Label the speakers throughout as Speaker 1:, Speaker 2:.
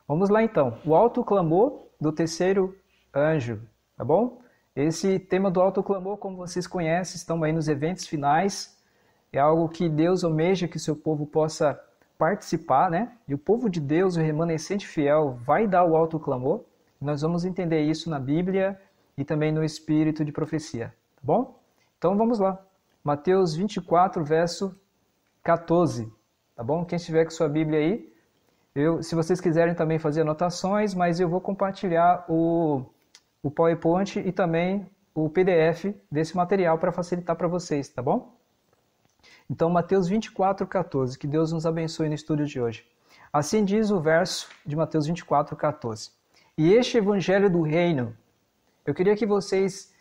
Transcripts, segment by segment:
Speaker 1: Vamos lá então. O alto clamor do terceiro anjo, tá bom? Esse tema do alto clamor, como vocês conhecem, estamos aí nos eventos finais. É algo que Deus almeja que o seu povo possa participar, né? E o povo de Deus, o remanescente fiel, vai dar o alto clamor. Nós vamos entender isso na Bíblia e também no espírito de profecia, tá bom? Então vamos lá. Mateus 24, verso 14, tá bom? Quem estiver com sua Bíblia aí, se vocês quiserem também fazer anotações, mas eu vou compartilhar o PowerPoint e também o PDF desse material para facilitar para vocês, tá bom? Então, Mateus 24, 14, que Deus nos abençoe no estudo de hoje. Assim diz o verso de Mateus 24, 14. E este evangelho do reino, eu queria que vocês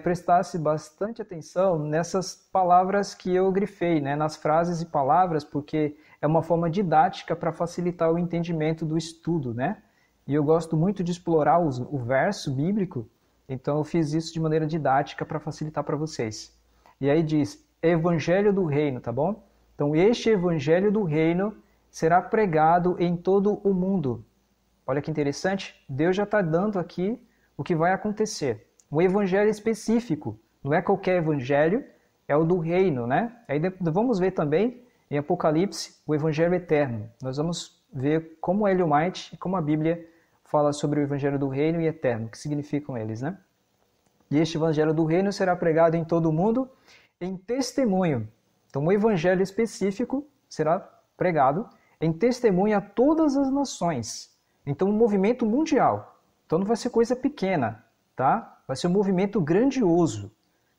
Speaker 1: prestassem bastante atenção nessas palavras que eu grifei, né? Nas frases e palavras, porque é uma forma didática para facilitar o entendimento do estudo, né? E eu gosto muito de explorar o verso bíblico, então eu fiz isso de maneira didática para facilitar para vocês. E aí diz, evangelho do reino, tá bom? Então este evangelho do reino será pregado em todo o mundo. Olha que interessante, Deus já está dando aqui o que vai acontecer. Um evangelho específico, não é qualquer evangelho, é o do reino, né? Aí vamos ver também em Apocalipse o evangelho eterno. Nós vamos ver como Ellen White e como a Bíblia fala sobre o evangelho do reino e eterno, o que significam eles, né? E este evangelho do reino será pregado em todo o mundo em testemunho. Então, um evangelho específico será pregado em testemunho a todas as nações. Então, um movimento mundial. Então, não vai ser coisa pequena, tá? Vai ser um movimento grandioso.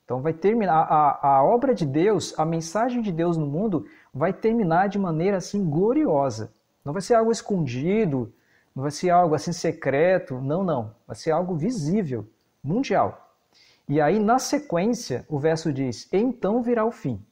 Speaker 1: Então, vai terminar a obra de Deus, a mensagem de Deus no mundo vai terminar de maneira assim gloriosa. Não vai ser algo escondido, não vai ser algo assim secreto, não. Vai ser algo visível, mundial. E aí, na sequência, o verso diz, então virá o fim.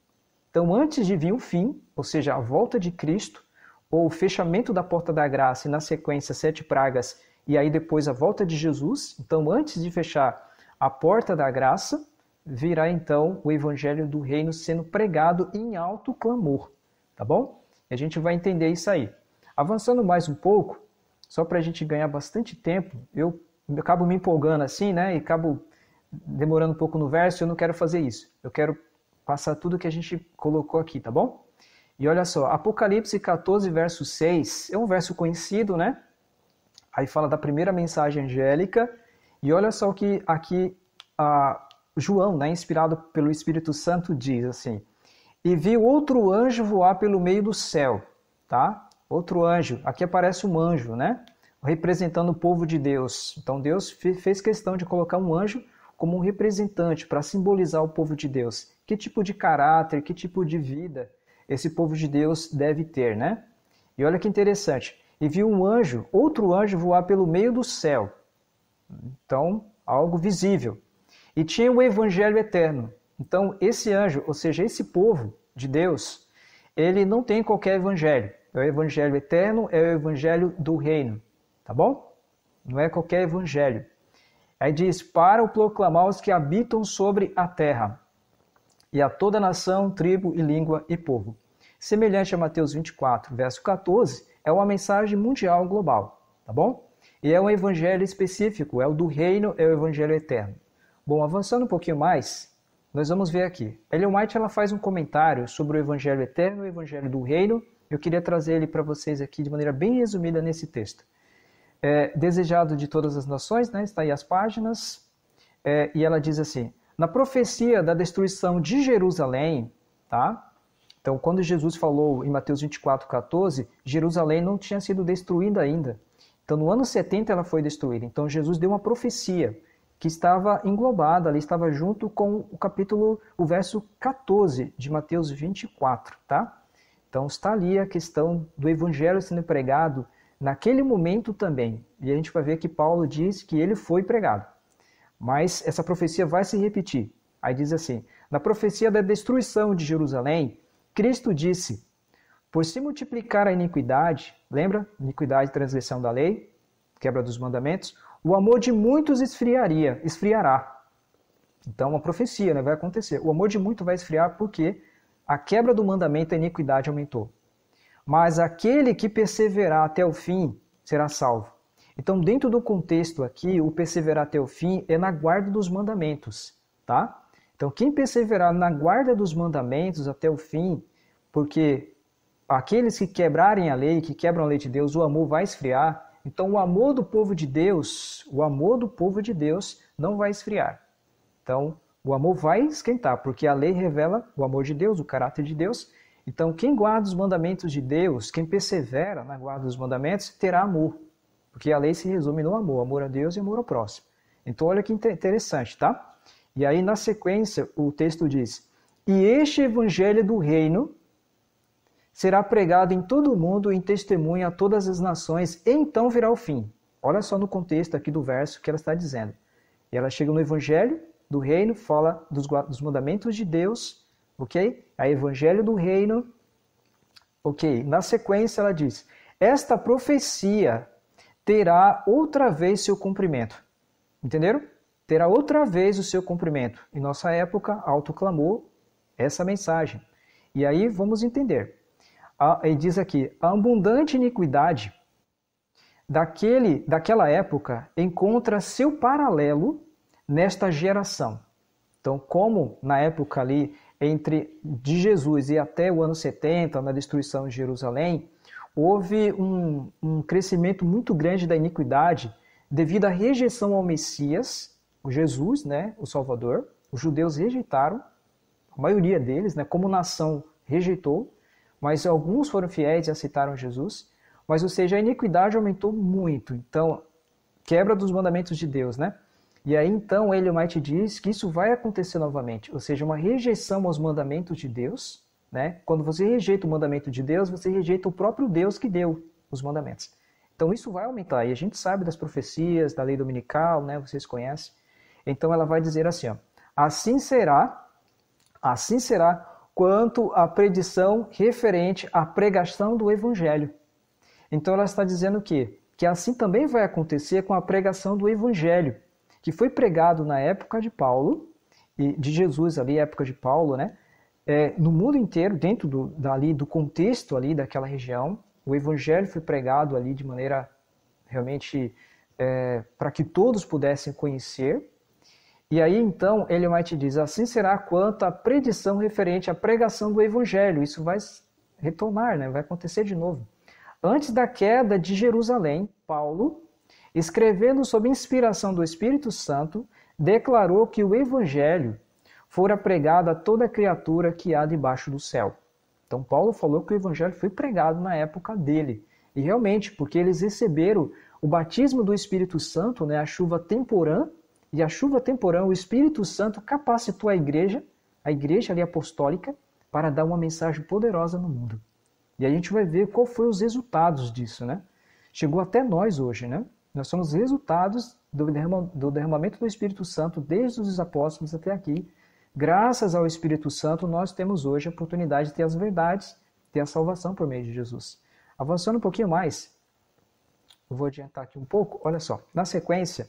Speaker 1: Então, antes de vir o fim, ou seja, a volta de Cristo, ou o fechamento da porta da graça, e na sequência, 7 pragas, e aí depois a volta de Jesus. Então, antes de fechar a porta da graça, virá então o evangelho do reino sendo pregado em alto clamor, tá bom? E a gente vai entender isso aí. Avançando mais um pouco, só para a gente ganhar bastante tempo, eu acabo me empolgando assim, né? E acabo demorando um pouco no verso, eu não quero fazer isso. Eu quero passar tudo que a gente colocou aqui, tá bom? E olha só, Apocalipse 14, verso 6, é um verso conhecido, né? Aí fala da primeira mensagem angélica, e olha só o que aqui João, né, inspirado pelo Espírito Santo, diz assim, e viu outro anjo voar pelo meio do céu, tá? Outro anjo, aqui aparece um anjo, né? Representando o povo de Deus. Então Deus fez questão de colocar um anjo como um representante para simbolizar o povo de Deus. Que tipo de caráter, que tipo de vida esse povo de Deus deve ter, né? E olha que interessante. E viu um anjo, outro anjo voar pelo meio do céu. Então, algo visível. E tinha o evangelho eterno. Então, esse anjo, ou seja, esse povo de Deus, ele não tem qualquer evangelho. É o evangelho eterno, é o evangelho do reino. Tá bom? Não é qualquer evangelho. Aí diz, para o proclamar os que habitam sobre a terra, e a toda nação, tribo e língua e povo. Semelhante a Mateus 24, verso 14, é uma mensagem mundial global, tá bom? E é um evangelho específico, é o do reino, é o evangelho eterno. Bom, avançando um pouquinho mais, nós vamos ver aqui. Ellen White ela faz um comentário sobre o evangelho eterno e o evangelho do reino. Eu queria trazer ele para vocês aqui de maneira bem resumida nesse texto. Desejado de todas as nações, né? Está aí as páginas, e ela diz assim, na profecia da destruição de Jerusalém, tá? Então, quando Jesus falou em Mateus 24, 14, Jerusalém não tinha sido destruída ainda. Então, no ano 70 ela foi destruída. Então, Jesus deu uma profecia que estava englobada, ali estava junto com o verso 14 de Mateus 24, tá? Então, está ali a questão do evangelho sendo pregado naquele momento também. E a gente vai ver que Paulo diz que ele foi pregado. Mas essa profecia vai se repetir. Aí diz assim, na profecia da destruição de Jerusalém, Cristo disse, por se multiplicar a iniquidade, lembra? Iniquidade e transgressão da lei, quebra dos mandamentos, o amor de muitos esfriará. Então, uma profecia, né? Vai acontecer. O amor de muitos vai esfriar porque a quebra do mandamento, a iniquidade aumentou. Mas aquele que perseverar até o fim, será salvo. Então, dentro do contexto aqui, o perseverar até o fim é na guarda dos mandamentos, tá? Então, quem perseverar na guarda dos mandamentos até o fim, porque aqueles que quebrarem a lei, que quebram a lei de Deus, o amor vai esfriar. Então, o amor do povo de Deus não vai esfriar. Então, o amor vai esquentar, porque a lei revela o amor de Deus, o caráter de Deus. Então, quem guarda os mandamentos de Deus, quem persevera na guarda dos mandamentos, terá amor. Porque a lei se resume no amor, amor a Deus e amor ao próximo. Então, olha que interessante, tá? E aí, na sequência, o texto diz: e este evangelho do reino será pregado em todo o mundo em testemunha a todas as nações, e então virá o fim. Olha só no contexto aqui do verso que ela está dizendo. E ela chega no evangelho do reino, fala dos mandamentos de Deus, ok? Aí, evangelho do reino, ok. Na sequência, ela diz: esta profecia terá outra vez seu cumprimento. Entenderam? Terá outra vez o seu cumprimento. Em nossa época, autoclamou essa mensagem. E aí vamos entender. Ele diz aqui: a abundante iniquidade daquela época encontra seu paralelo nesta geração. Então, como na época ali, de Jesus e até o ano 70, na destruição de Jerusalém, houve um crescimento muito grande da iniquidade devido à rejeição ao Messias, o Jesus, né, o Salvador. Os judeus rejeitaram, a maioria deles, né, como nação rejeitou, mas alguns foram fiéis e aceitaram Jesus. Mas, ou seja, a iniquidade aumentou muito. Então, quebra dos mandamentos de Deus, né? E aí, então, Ellen White diz que isso vai acontecer novamente, ou seja, uma rejeição aos mandamentos de Deus, né? Quando você rejeita o mandamento de Deus, você rejeita o próprio Deus que deu os mandamentos. Então isso vai aumentar, e a gente sabe das profecias, da lei dominical, né? Vocês conhecem. Então ela vai dizer assim, ó: assim será quanto à predição referente à pregação do Evangelho. Então ela está dizendo o quê? Que assim também vai acontecer com a pregação do Evangelho, que foi pregado na época de Paulo, e de Jesus ali, época de Paulo, né? No mundo inteiro, dentro do contexto ali daquela região, o evangelho foi pregado ali de maneira realmente para que todos pudessem conhecer. E aí então Ellen White diz: assim será quanto à predição referente à pregação do evangelho. Isso vai retornar, né? Vai acontecer de novo. Antes da queda de Jerusalém, Paulo, escrevendo sob inspiração do Espírito Santo, declarou que o evangelho fora pregado a toda criatura que há debaixo do céu. Então Paulo falou que o evangelho foi pregado na época dele. E realmente, porque eles receberam o batismo do Espírito Santo, né, a chuva temporã, e a chuva temporã, o Espírito Santo capacitou a igreja ali apostólica, para dar uma mensagem poderosa no mundo. E a gente vai ver qual foi os resultados disso, né? Chegou até nós hoje, né? Nós somos resultados do derramamento do Espírito Santo desde os apóstolos até aqui. Graças ao Espírito Santo, nós temos hoje a oportunidade de ter as verdades, ter a salvação por meio de Jesus. Avançando um pouquinho mais, eu vou adiantar aqui um pouco, olha só, na sequência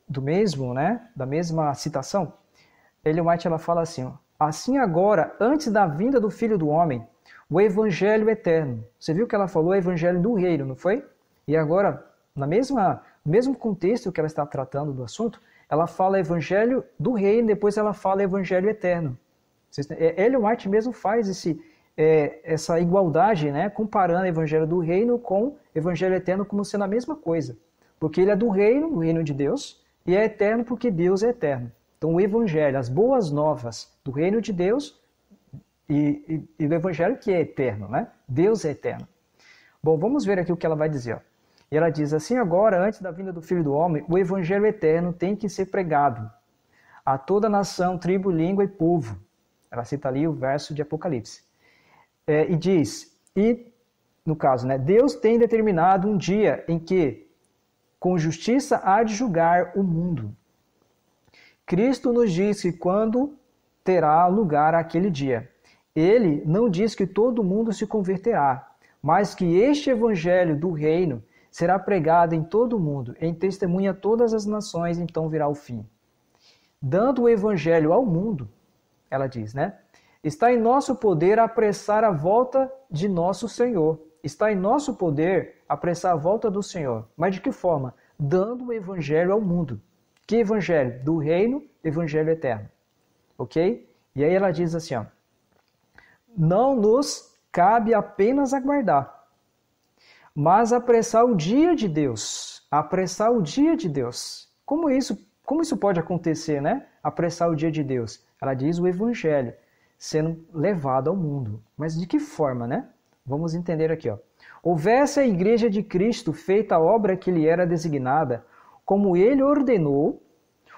Speaker 1: da mesma citação, Ellen White ela fala assim, ó: assim agora, antes da vinda do Filho do Homem, o Evangelho eterno. Você viu que ela falou Evangelho do Reino, não foi? E agora, no mesmo contexto que ela está tratando do assunto, ela fala Evangelho do Reino, depois ela fala Evangelho eterno. Ellen White mesmo faz essa igualdade, né, comparando o Evangelho do Reino com Evangelho eterno como sendo a mesma coisa. Porque ele é do reino de Deus, e é eterno porque Deus é eterno. Então o Evangelho, as boas novas do reino de Deus e do Evangelho que é eterno, né? Deus é eterno. Bom, vamos ver aqui o que ela vai dizer, ó. E ela diz assim: agora, antes da vinda do Filho do Homem, o Evangelho eterno tem que ser pregado a toda nação, tribo, língua e povo. Ela cita ali o verso de Apocalipse. E diz, no caso, né, Deus tem determinado um dia em que, com justiça, há de julgar o mundo. Cristo nos diz que quando terá lugar aquele dia. Ele não diz que todo mundo se converterá, mas que este Evangelho do reino será pregado em todo o mundo, em testemunha a todas as nações, então virá o fim. Dando o Evangelho ao mundo, ela diz, né? Está em nosso poder apressar a volta de nosso Senhor, está em nosso poder apressar a volta do Senhor. Mas de que forma? Dando o evangelho ao mundo. Que evangelho? Do reino, evangelho eterno. Ok? E aí ela diz assim, ó, não nos cabe apenas aguardar, mas apressar o dia de Deus. Apressar o dia de Deus. Como isso pode acontecer, né? Apressar o dia de Deus. Ela diz o evangelho sendo levado ao mundo. Mas de que forma, né? Vamos entender aqui, ó. Houvesse a igreja de Cristo feita a obra que lhe era designada, como ele ordenou,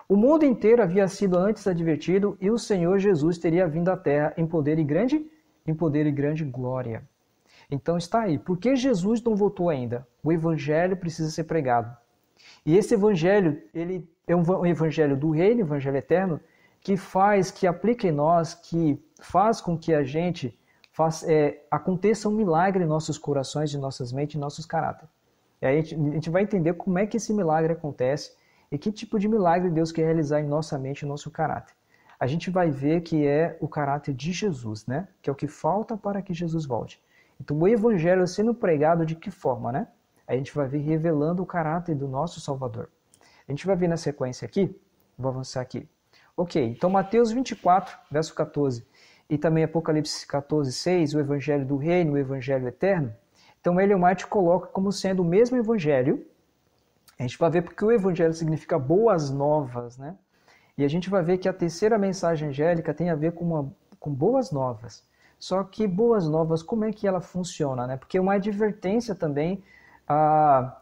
Speaker 1: o mundo inteiro havia sido antes advertido e o Senhor Jesus teria vindo à terra em poder e grande glória. Então está aí. Por que Jesus não voltou ainda? O evangelho precisa ser pregado. E esse evangelho, ele é um evangelho do reino, evangelho eterno, que aplica em nós, que faz com que a gente aconteça um milagre em nossos corações, em nossas mentes, em nossos caráteres. E aí a gente vai entender como é que esse milagre acontece e que tipo de milagre Deus quer realizar em nossa mente e nosso caráter. A gente vai ver que é o caráter de Jesus, né? Que é o que falta para que Jesus volte. Então o evangelho sendo pregado de que forma, né? A gente vai ver revelando o caráter do nosso Salvador. A gente vai ver na sequência aqui, vou avançar aqui. Ok, então Mateus 24, verso 14, e também Apocalipse 14, 6, o evangelho do reino, o evangelho eterno. Então Ellen White coloca como sendo o mesmo evangelho. A gente vai ver porque o evangelho significa boas novas, né? E a gente vai ver que a terceira mensagem angélica tem a ver com boas novas. Só que boas novas, como é que ela funciona, né? Porque é uma advertência também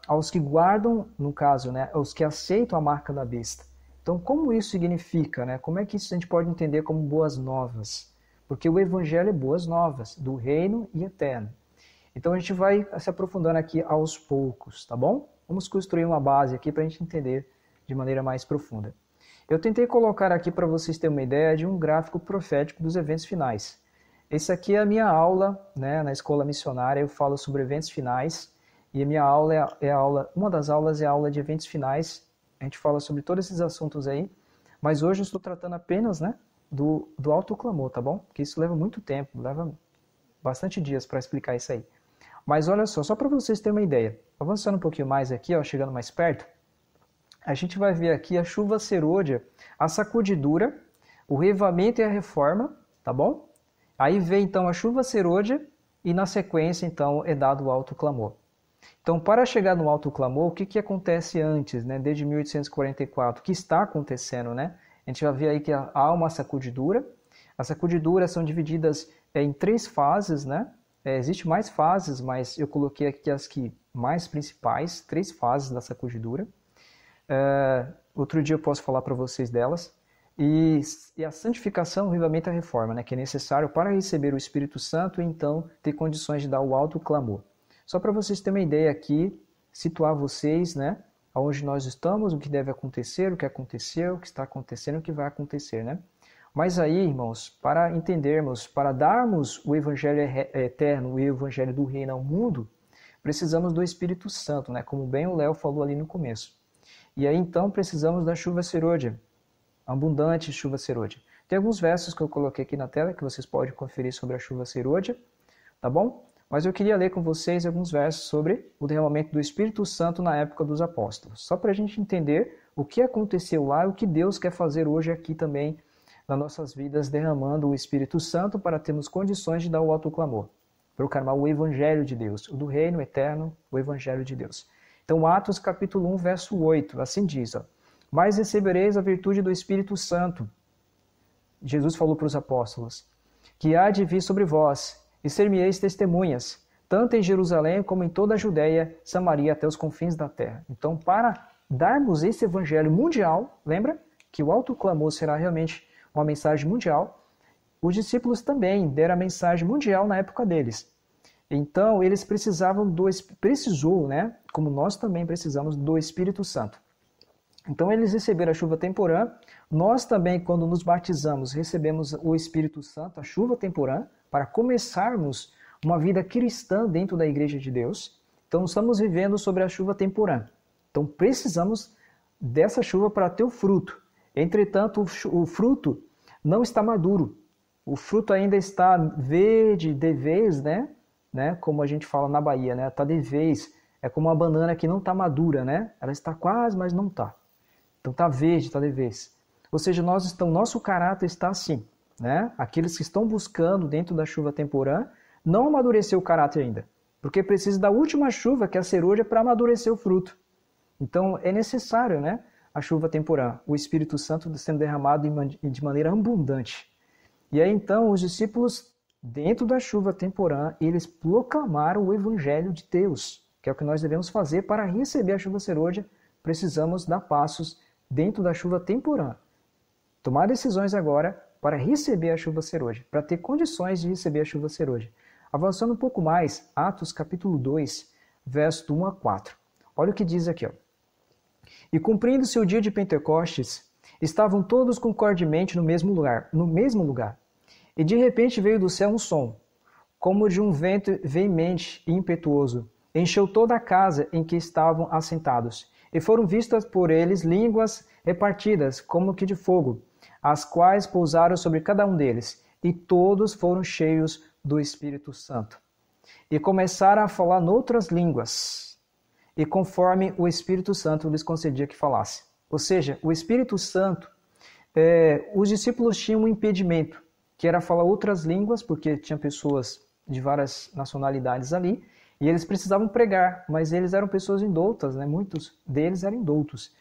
Speaker 1: aos que guardam, no caso, né? Aos que aceitam a marca da besta. Então, como isso significa, né? Como é que isso a gente pode entender como boas novas? Porque o evangelho é boas novas, do reino e eterno. Então, a gente vai se aprofundando aqui aos poucos, tá bom? Vamos construir uma base aqui para a gente entender de maneira mais profunda. Eu tentei colocar aqui para vocês terem uma ideia de um gráfico profético dos eventos finais. Esse aqui é a minha aula, né, na escola missionária, eu falo sobre eventos finais, e a minha aula uma das aulas é a aula de eventos finais. A gente fala sobre todos esses assuntos aí, mas hoje eu estou tratando apenas, né, do autoclamor, tá bom? Porque isso leva muito tempo, leva bastante dias para explicar isso aí. Mas olha só para vocês terem uma ideia, avançando um pouquinho mais aqui, ó, chegando mais perto, a gente vai ver aqui a chuva serôdia, a sacudidura, o reavivamento e a reforma, tá bom? Aí vem então a chuva serôdia e na sequência então é dado o alto clamor. Então para chegar no alto clamor, o que acontece antes, né? Desde 1844, o que está acontecendo, né? A gente vai ver aí que há uma sacudidura. As sacudiduras são divididas em 3 fases, né? Existem mais fases, mas eu coloquei aqui as mais principais, 3 fases da sacudidura. Outro dia eu posso falar para vocês delas. E a santificação, o avivamento e a reforma, né, que é necessário para receber o Espírito Santo e então ter condições de dar o alto clamor. Só para vocês terem uma ideia aqui, situar vocês, né, aonde nós estamos, o que deve acontecer, o que aconteceu, o que está acontecendo, o que vai acontecer, né? Mas aí, irmãos, para entendermos, para darmos o Evangelho eterno, o Evangelho do reino ao mundo, precisamos do Espírito Santo, né, como bem o Léo falou ali no começo. E aí então precisamos da chuva serôdia, abundante chuva serôdia. Tem alguns versos que eu coloquei aqui na tela que vocês podem conferir sobre a chuva serôdia, tá bom? Mas eu queria ler com vocês alguns versos sobre o derramamento do Espírito Santo na época dos apóstolos, só para a gente entender o que aconteceu lá e o que Deus quer fazer hoje aqui também nas nossas vidas, derramando o Espírito Santo para termos condições de dar o autoclamor, proclamar o Evangelho de Deus, o do reino eterno, o Evangelho de Deus. Então, Atos capítulo 1, verso 8, assim diz, ó, mas recebereis a virtude do Espírito Santo. Jesus falou para os apóstolos, que há de vir sobre vós, e ser-me-eis testemunhas, tanto em Jerusalém como em toda a Judéia, Samaria, até os confins da terra. Então, para darmos esse evangelho mundial, lembra que o autoclamor será realmente uma mensagem mundial, os discípulos também deram a mensagem mundial na época deles. Então, eles precisou, né, como nós também precisamos do Espírito Santo. Então eles receberam a chuva temporã, nós também quando nos batizamos recebemos o Espírito Santo, a chuva temporã, para começarmos uma vida cristã dentro da Igreja de Deus. Então estamos vivendo sobre a chuva temporã. Então precisamos dessa chuva para ter o fruto. Entretanto, o fruto não está maduro. O fruto ainda está verde, de vez, né? né? Como a gente fala na Bahia, né? Tá de vez, é como uma banana que não está madura, né? Ela está quase, mas não está. Então tá verde, tá de vez. Ou seja, nosso caráter está assim, né? Aqueles que estão buscando dentro da chuva temporã não amadureceu o caráter ainda, porque precisa da última chuva, que é a ceroja, para amadurecer o fruto. Então é necessário, né? A chuva temporã, o Espírito Santo sendo derramado de maneira abundante. E aí então os discípulos, dentro da chuva temporã, eles proclamaram o Evangelho de Deus, que é o que nós devemos fazer para receber a chuva ceroja. Precisamos dar passos dentro da chuva temporã. Tomar decisões agora para receber a chuva ceroja, para ter condições de receber a chuva ceroja. Avançando um pouco mais, Atos capítulo 2, verso 1 a 4. Olha o que diz aqui, ó. E cumprindo-se o dia de Pentecostes, estavam todos concordemente no mesmo lugar. E de repente veio do céu um som, como de um vento veemente e impetuoso, encheu toda a casa em que estavam assentados, e foram vistas por eles línguas repartidas, como que de fogo, as quais pousaram sobre cada um deles, e todos foram cheios do Espírito Santo. E começaram a falar noutras línguas, e conforme o Espírito Santo lhes concedia que falasse. Ou seja, o Espírito Santo, os discípulos tinham um impedimento, que era falar outras línguas, porque tinha pessoas de várias nacionalidades ali, e eles precisavam pregar, mas eles eram pessoas indoutas, né? Muitos deles eram indoutos.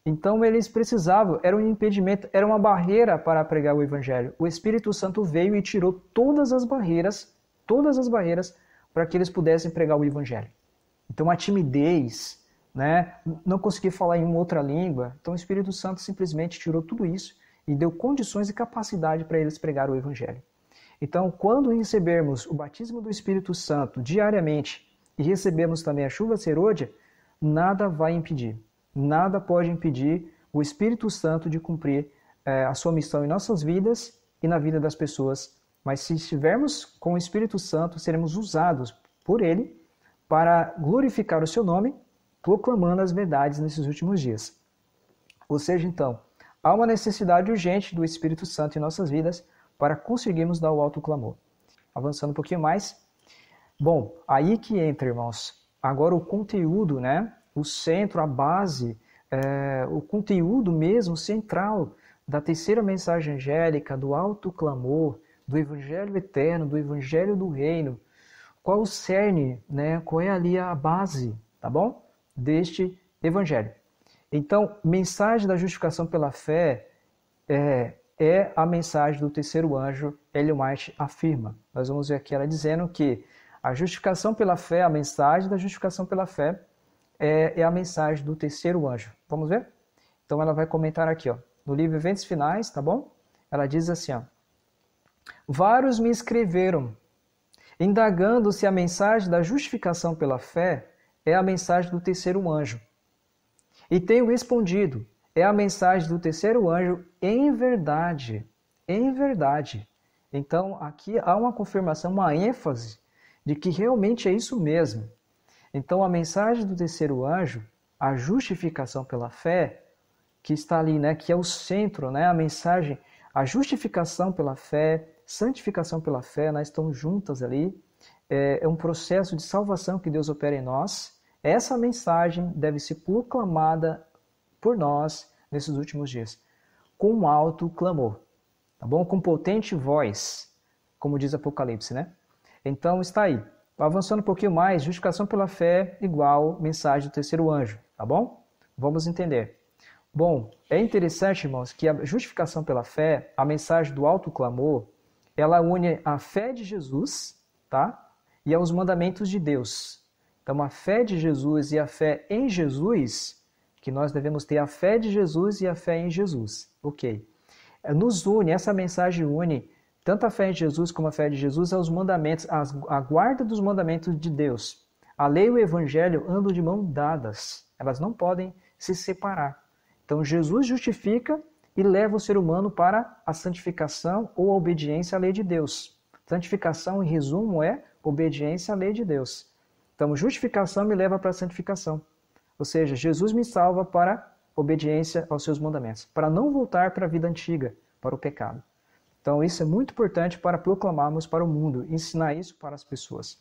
Speaker 1: Então eles precisavam, era um impedimento, era uma barreira para pregar o Evangelho. O Espírito Santo veio e tirou todas as barreiras para que eles pudessem pregar o Evangelho. Então a timidez, né? Não conseguir falar em uma outra língua, então o Espírito Santo simplesmente tirou tudo isso e deu condições e capacidade para eles pregar o Evangelho. Então, quando recebermos o batismo do Espírito Santo diariamente e recebermos também a chuva ceroja, nada vai impedir, nada pode impedir o Espírito Santo de cumprir a sua missão em nossas vidas e na vida das pessoas. Mas se estivermos com o Espírito Santo, seremos usados por Ele para glorificar o seu nome, proclamando as verdades nesses últimos dias. Ou seja, então, há uma necessidade urgente do Espírito Santo em nossas vidas para conseguirmos dar o alto clamor. Avançando um pouquinho mais. Bom, aí que entra, irmãos, agora o conteúdo, né? O centro, a base, o conteúdo mesmo central da terceira mensagem angélica, do alto clamor, do Evangelho eterno, do Evangelho do Reino. Qual o cerne, né? Qual é ali a base, tá bom? Deste Evangelho. Então, mensagem da justificação pela fé é a mensagem do terceiro anjo, Ellen White afirma. Nós vamos ver aqui ela dizendo que a justificação pela fé, a mensagem da justificação pela fé, é a mensagem do terceiro anjo. Vamos ver? Então ela vai comentar aqui, ó, no livro Eventos Finais, tá bom? Ela diz assim, ó, vários me escreveram, indagando se a mensagem da justificação pela fé é a mensagem do terceiro anjo. E tenho respondido, é a mensagem do terceiro anjo em verdade. Em verdade. Então, aqui há uma confirmação, uma ênfase de que realmente é isso mesmo. Então, a mensagem do terceiro anjo, a justificação pela fé, que está ali, né, que é o centro, né, a mensagem, a justificação pela fé, santificação pela fé, nós estamos juntas ali. É um processo de salvação que Deus opera em nós. Essa mensagem deve ser proclamada por nós nesses últimos dias, com um alto clamor, tá bom? Com potente voz, como diz Apocalipse, né? Então está aí. Avançando um pouquinho mais, justificação pela fé igual mensagem do terceiro anjo, tá bom? Vamos entender. Bom, é interessante, irmãos, que a justificação pela fé, a mensagem do alto clamor, ela une a fé de Jesus, tá? E aos mandamentos de Deus. Então, a fé de Jesus e a fé em Jesus, que nós devemos ter a fé de Jesus e a fé em Jesus. Ok. Nos une, essa mensagem une tanto a fé em Jesus como a fé de Jesus aos mandamentos, a guarda dos mandamentos de Deus. A lei e o evangelho andam de mão dadas. Elas não podem se separar. Então, Jesus justifica e leva o ser humano para a santificação ou a obediência à lei de Deus. Santificação, em resumo, é obediência à lei de Deus. Então, justificação me leva para a santificação. Ou seja, Jesus me salva para obediência aos seus mandamentos, para não voltar para a vida antiga, para o pecado. Então, isso é muito importante para proclamarmos para o mundo, ensinar isso para as pessoas.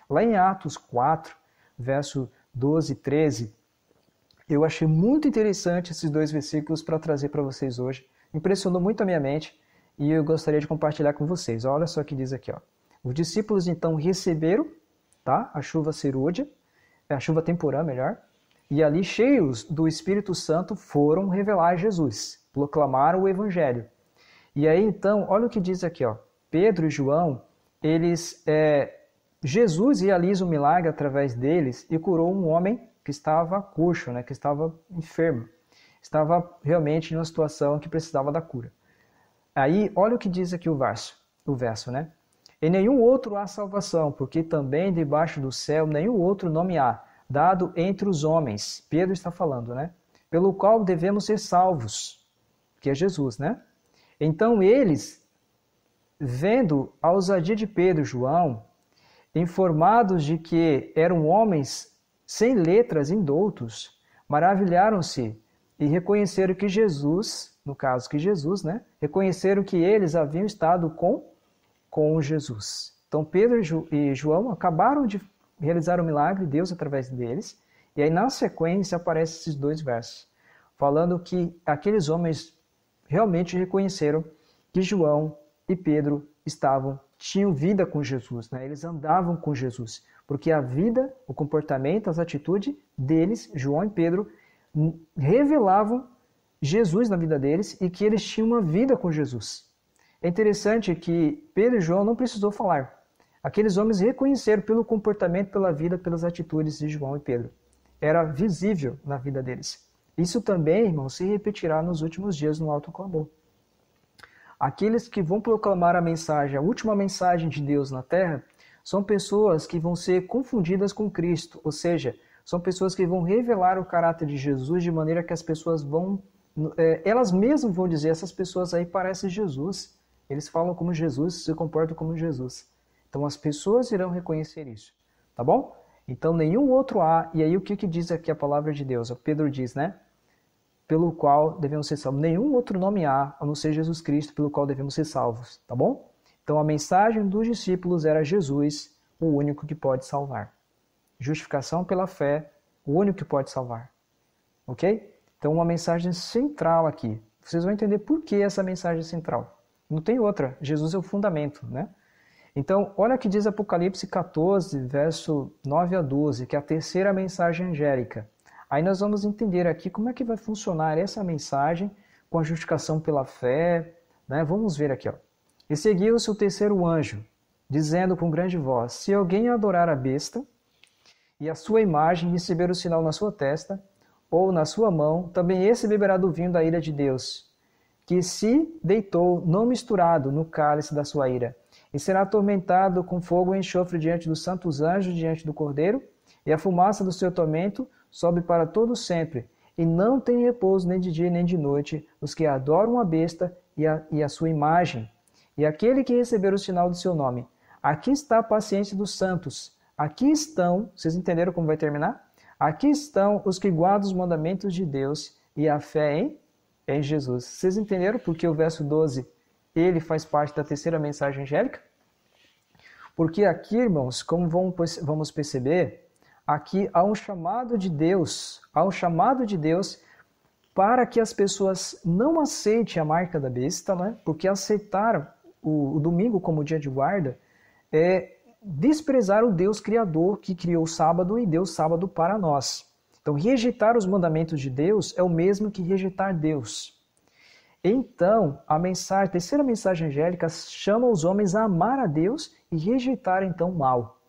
Speaker 1: Lá em Atos 4, verso 12 e 13, eu achei muito interessante esses dois versículos para trazer para vocês hoje. Impressionou muito a minha mente e eu gostaria de compartilhar com vocês. Olha só o que diz aqui. Ó. Os discípulos então receberam, tá, a chuva serúdia, a chuva temporã, melhor, e ali cheios do Espírito Santo foram revelar Jesus, proclamaram o Evangelho. E aí então, olha o que diz aqui. Ó. Pedro e João, Jesus realiza um milagre através deles e curou um homem que estava coxo, né, que estava enfermo. Estava realmente em uma situação que precisava da cura. Aí, olha o que diz aqui o verso, né? Em nenhum outro há salvação, porque também debaixo do céu nenhum outro nome há, dado entre os homens. Pedro está falando, né? Pelo qual devemos ser salvos, que é Jesus, né? Então eles, vendo a ousadia de Pedro e João, informados de que eram homens sem letras, indoutos, maravilharam-se e reconheceram que Jesus, no caso que Jesus, né? Reconheceram que eles haviam estado com Jesus. Então Pedro e João acabaram de realizar o milagre, Deus através deles, e aí na sequência aparecem esses dois versos, falando que aqueles homens realmente reconheceram que João e Pedro tinham vida com Jesus, né? Eles andavam com Jesus, porque a vida, o comportamento, as atitudes deles, João e Pedro, revelavam Jesus na vida deles e que eles tinham uma vida com Jesus. É interessante que Pedro e João não precisou falar. Aqueles homens reconheceram pelo comportamento, pela vida, pelas atitudes de João e Pedro. Era visível na vida deles. Isso também, irmão, se repetirá nos últimos dias no alto clamor. Aqueles que vão proclamar a mensagem, a última mensagem de Deus na terra, são pessoas que vão ser confundidas com Cristo, ou seja, são pessoas que vão revelar o caráter de Jesus de maneira que as pessoas elas mesmas vão dizer, essas pessoas aí parecem Jesus, eles falam como Jesus, se comportam como Jesus. Então as pessoas irão reconhecer isso, tá bom? Então nenhum outro há, e aí o que diz aqui a palavra de Deus? O Pedro diz, né? Pelo qual devemos ser salvos. Nenhum outro nome há, a não ser Jesus Cristo, pelo qual devemos ser salvos, tá bom? Então a mensagem dos discípulos era Jesus, o único que pode salvar. Justificação pela fé, o único que pode salvar. Ok? Então uma mensagem central aqui. Vocês vão entender por que essa mensagem é central. Não tem outra. Jesus é o fundamento, né? Então, olha o que diz Apocalipse 14, verso 9 a 12, que é a terceira mensagem angélica. Aí nós vamos entender aqui como é que vai funcionar essa mensagem com a justificação pela fé, né? Vamos ver aqui, ó. E seguiu-se o terceiro anjo, dizendo com grande voz, se alguém adorar a besta e a sua imagem receber o sinal na sua testa ou na sua mão, também esse beberá do vinho da ira de Deus, que se deitou não misturado no cálice da sua ira, e será atormentado com fogo e enxofre diante dos santos anjos, diante do Cordeiro, e a fumaça do seu tormento sobe para todo sempre, e não tem repouso nem de dia nem de noite os que adoram a besta e a sua imagem, e aquele que receber o sinal do seu nome. Aqui está a paciência dos santos. Aqui estão, vocês entenderam como vai terminar? Aqui estão os que guardam os mandamentos de Deus e a fé em Jesus. Vocês entenderam porque o verso 12, ele faz parte da terceira mensagem angélica? Porque aqui, irmãos, como vamos perceber, aqui há um chamado de Deus, para que as pessoas não aceitem a marca da besta, né? Porque aceitaram o domingo como dia de guarda é desprezar o Deus Criador que criou o sábado e deu o sábado para nós. Então, rejeitar os mandamentos de Deus é o mesmo que rejeitar Deus. Então, a terceira mensagem angélica chama os homens a amar a Deus e rejeitar então o mal.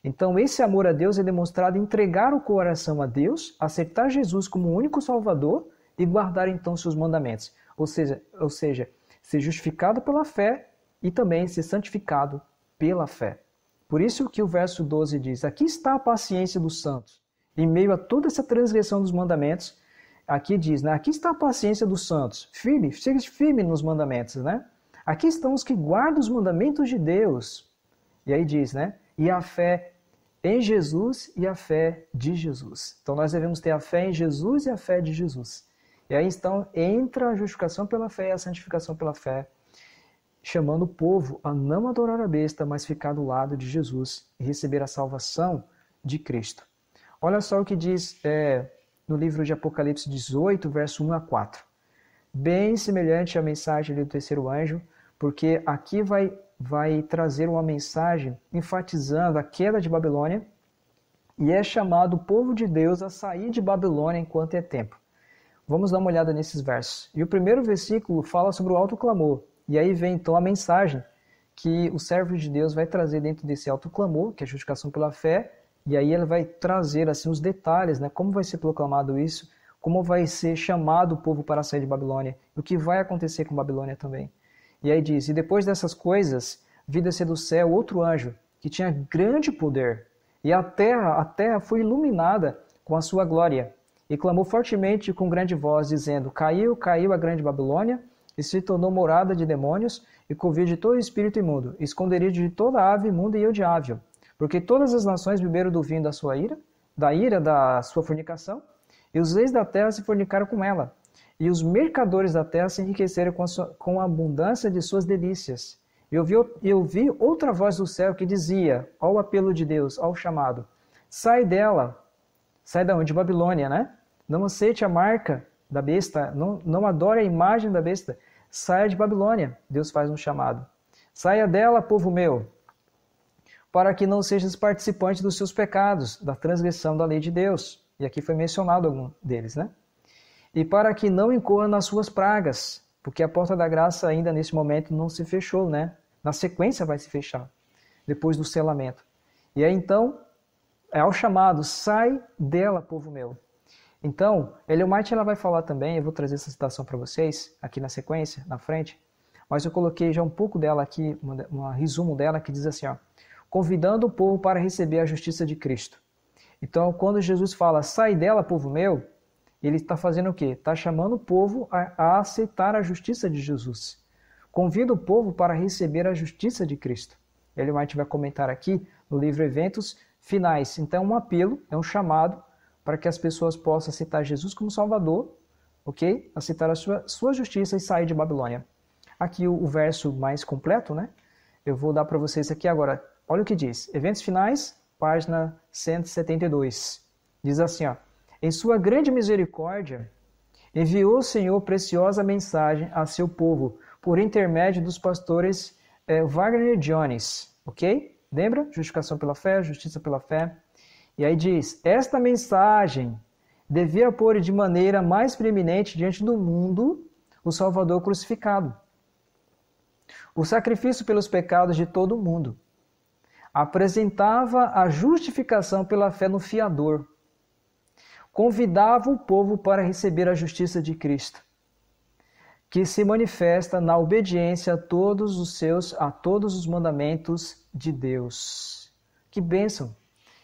Speaker 1: Então, esse amor a Deus é demonstrado em entregar o coração a Deus, aceitar Jesus como o único Salvador e guardar então seus mandamentos. Ou seja, ser justificado pela fé e também ser santificado pela fé. Por isso que o verso 12 diz, aqui está a paciência dos santos. Em meio a toda essa transgressão dos mandamentos, aqui diz, né? Aqui está a paciência dos santos. Seja firme nos mandamentos, né? Aqui estão os que guardam os mandamentos de Deus. E aí diz, né? E a fé em Jesus e a fé de Jesus. Então nós devemos ter a fé em Jesus e a fé de Jesus. E aí então entra a justificação pela fé e a santificação pela fé. chamando o povo a não adorar a besta, mas ficar do lado de Jesus e receber a salvação de Cristo. Olha só o que diz no livro de Apocalipse 18, verso 1 a 4. Bem semelhante à mensagem do terceiro anjo, porque aqui vai trazer uma mensagem enfatizando a queda de Babilônia e é chamado o povo de Deus a sair de Babilônia enquanto é tempo. Vamos dar uma olhada nesses versos. E o primeiro versículo fala sobre o alto clamor. E aí vem então a mensagem que o servo de Deus vai trazer dentro desse alto clamor, que é a justificação pela fé, e aí ele vai trazer assim os detalhes, né, como vai ser proclamado isso, como vai ser chamado o povo para sair de Babilônia, e o que vai acontecer com Babilônia também. E aí diz, e depois dessas coisas, vi descer do céu outro anjo, que tinha grande poder, e a terra foi iluminada com a sua glória, e clamou fortemente com grande voz, dizendo, caiu, caiu a grande Babilônia, e se tornou morada de demônios, e covil de todo espírito imundo, esconderijo de toda ave imunda e odiável. Porque todas as nações beberam do vinho da sua ira, da ira da sua fornicação, e os reis da terra se fornicaram com ela, e os mercadores da terra se enriqueceram com a abundância de suas delícias. E eu vi outra voz do céu que dizia, ao apelo de Deus, ao chamado, sai dela, sai da onde? Babilônia, né? Não aceite a marca da besta, não adore a imagem da besta, saia de Babilônia, Deus faz um chamado. Saia dela, povo meu, para que não sejas participante dos seus pecados, da transgressão da lei de Deus. E aqui foi mencionado algum deles, né? E para que não incorra nas suas pragas, porque a porta da graça ainda nesse momento não se fechou, né? Na sequência vai se fechar, depois do selamento. E aí então, é ao chamado, sai dela, povo meu. Então, Ellen White ela vai falar também, eu vou trazer essa citação para vocês, aqui na sequência, na frente, mas eu coloquei já um pouco dela aqui, um resumo dela, que diz assim, ó, convidando o povo para receber a justiça de Cristo. Então, quando Jesus fala, sai dela, povo meu, ele está fazendo o quê? Está chamando o povo a aceitar a justiça de Jesus. Convida o povo para receber a justiça de Cristo. Ellen White vai comentar aqui no livro Eventos Finais. Então, é um apelo, é um chamado para que as pessoas possam aceitar Jesus como Salvador, ok? Aceitar a sua justiça e sair de Babilônia. Aqui o verso mais completo, né? Eu vou dar para vocês aqui agora. Olha o que diz. Eventos Finais, página 172. Diz assim, ó. Em sua grande misericórdia, enviou o Senhor preciosa mensagem a seu povo, por intermédio dos pastores Wagner e Jones. Ok? Lembra? Justificação pela fé, justiça pela fé. E aí diz, esta mensagem devia pôr de maneira mais preeminente diante do mundo o Salvador crucificado. O sacrifício pelos pecados de todo o mundo. Apresentava a justificação pela fé no fiador. Convidava o povo para receber a justiça de Cristo, que se manifesta na obediência a todos os mandamentos de Deus. Que bênção!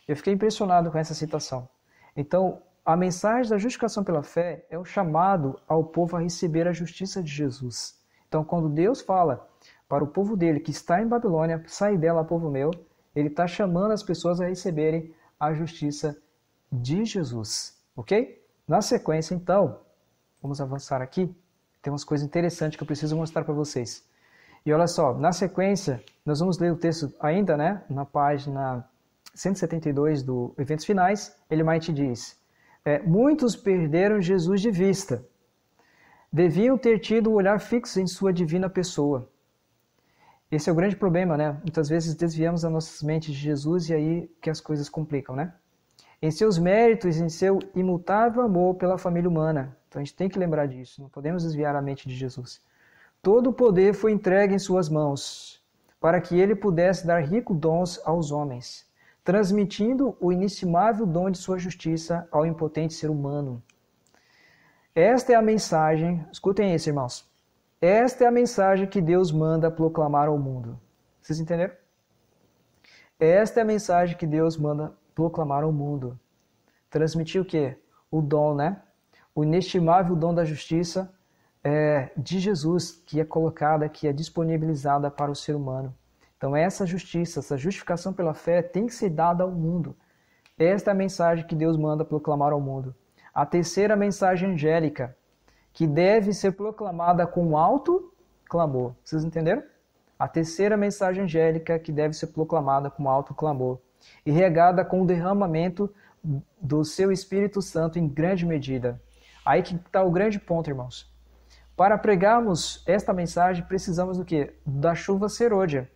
Speaker 1: Eu fiquei impressionado com essa citação. Então, a mensagem da justificação pela fé é o chamado ao povo a receber a justiça de Jesus. Então, quando Deus fala para o povo dele que está em Babilônia, sai dela, povo meu, ele está chamando as pessoas a receberem a justiça de Jesus. Ok? Na sequência, então, vamos avançar aqui. Tem umas coisas interessantes que eu preciso mostrar para vocês. E olha só, na sequência, nós vamos ler o texto ainda, né? Na página 172 do Eventos Finais, Ellen White diz, muitos perderam Jesus de vista. Deviam ter tido o olhar fixo em sua divina pessoa. Esse é o grande problema, né? Muitas vezes desviamos as nossas mentes de Jesus e aí que as coisas complicam, né? Em seus méritos, em seu imutável amor pela família humana. Então a gente tem que lembrar disso, não podemos desviar a mente de Jesus. Todo o poder foi entregue em suas mãos, para que ele pudesse dar ricos dons aos homens, transmitindo o inestimável dom de sua justiça ao impotente ser humano. Esta é a mensagem, escutem isso, irmãos. Esta é a mensagem que Deus manda proclamar ao mundo. Vocês entenderam? Esta é a mensagem que Deus manda proclamar ao mundo. Transmitir o quê? O dom, né? O inestimável dom da justiça de Jesus, que é colocada, que é disponibilizada para o ser humano. Então essa justiça, essa justificação pela fé tem que ser dada ao mundo. Esta é a mensagem que Deus manda proclamar ao mundo. A terceira mensagem angélica, que deve ser proclamada com alto clamor. Vocês entenderam? a terceira mensagem angélica que deve ser proclamada com alto clamor e regada com o derramamento do seu Espírito Santo em grande medida. Aí que está o grande ponto, irmãos. Para pregarmos esta mensagem, precisamos do quê? Da chuva serôdia.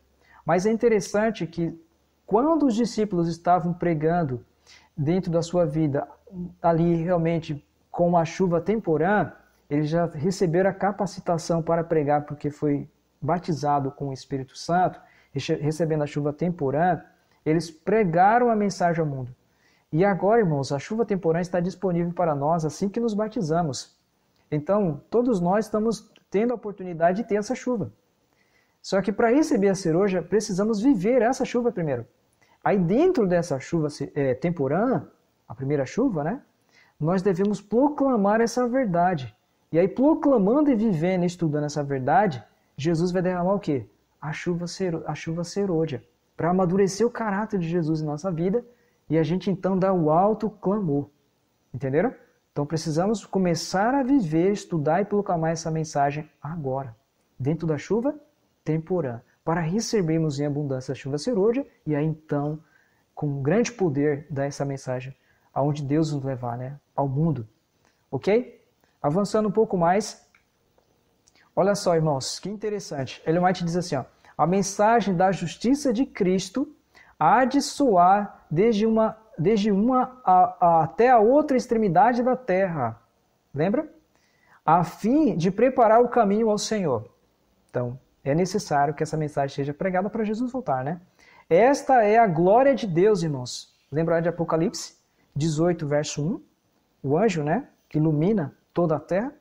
Speaker 1: Mas é interessante que quando os discípulos estavam pregando dentro da sua vida, ali realmente com a chuva temporã, eles já receberam a capacitação para pregar, porque foi batizado com o Espírito Santo, recebendo a chuva temporã, eles pregaram a mensagem ao mundo. E agora, irmãos, a chuva temporã está disponível para nós assim que nos batizamos. Então, todos nós estamos tendo a oportunidade de ter essa chuva. Só que para receber a serôdia, precisamos viver essa chuva primeiro. Aí dentro dessa chuva temporã, a primeira chuva, né? Nós devemos proclamar essa verdade. E aí, proclamando e vivendo e estudando essa verdade, Jesus vai derramar o quê? A chuva serôdia. Para amadurecer o caráter de Jesus em nossa vida e a gente então dá o alto clamor. Entenderam? Então precisamos começar a viver, estudar e proclamar essa mensagem agora, dentro da chuva temporã, para recebermos em abundância a chuva serôdia e aí então, com grande poder, dar essa mensagem aonde Deus nos levar, né? Ao mundo. Ok? Avançando um pouco mais, olha só, irmãos, que interessante. Ellen White diz assim, ó, a mensagem da justiça de Cristo há de soar desde uma até a outra extremidade da terra. Lembra? A fim de preparar o caminho ao Senhor. Então, é necessário que essa mensagem seja pregada para Jesus voltar, né? Esta é a glória de Deus, irmãos. Lembra de Apocalipse 18, verso 1? O anjo, né? Que ilumina toda a terra.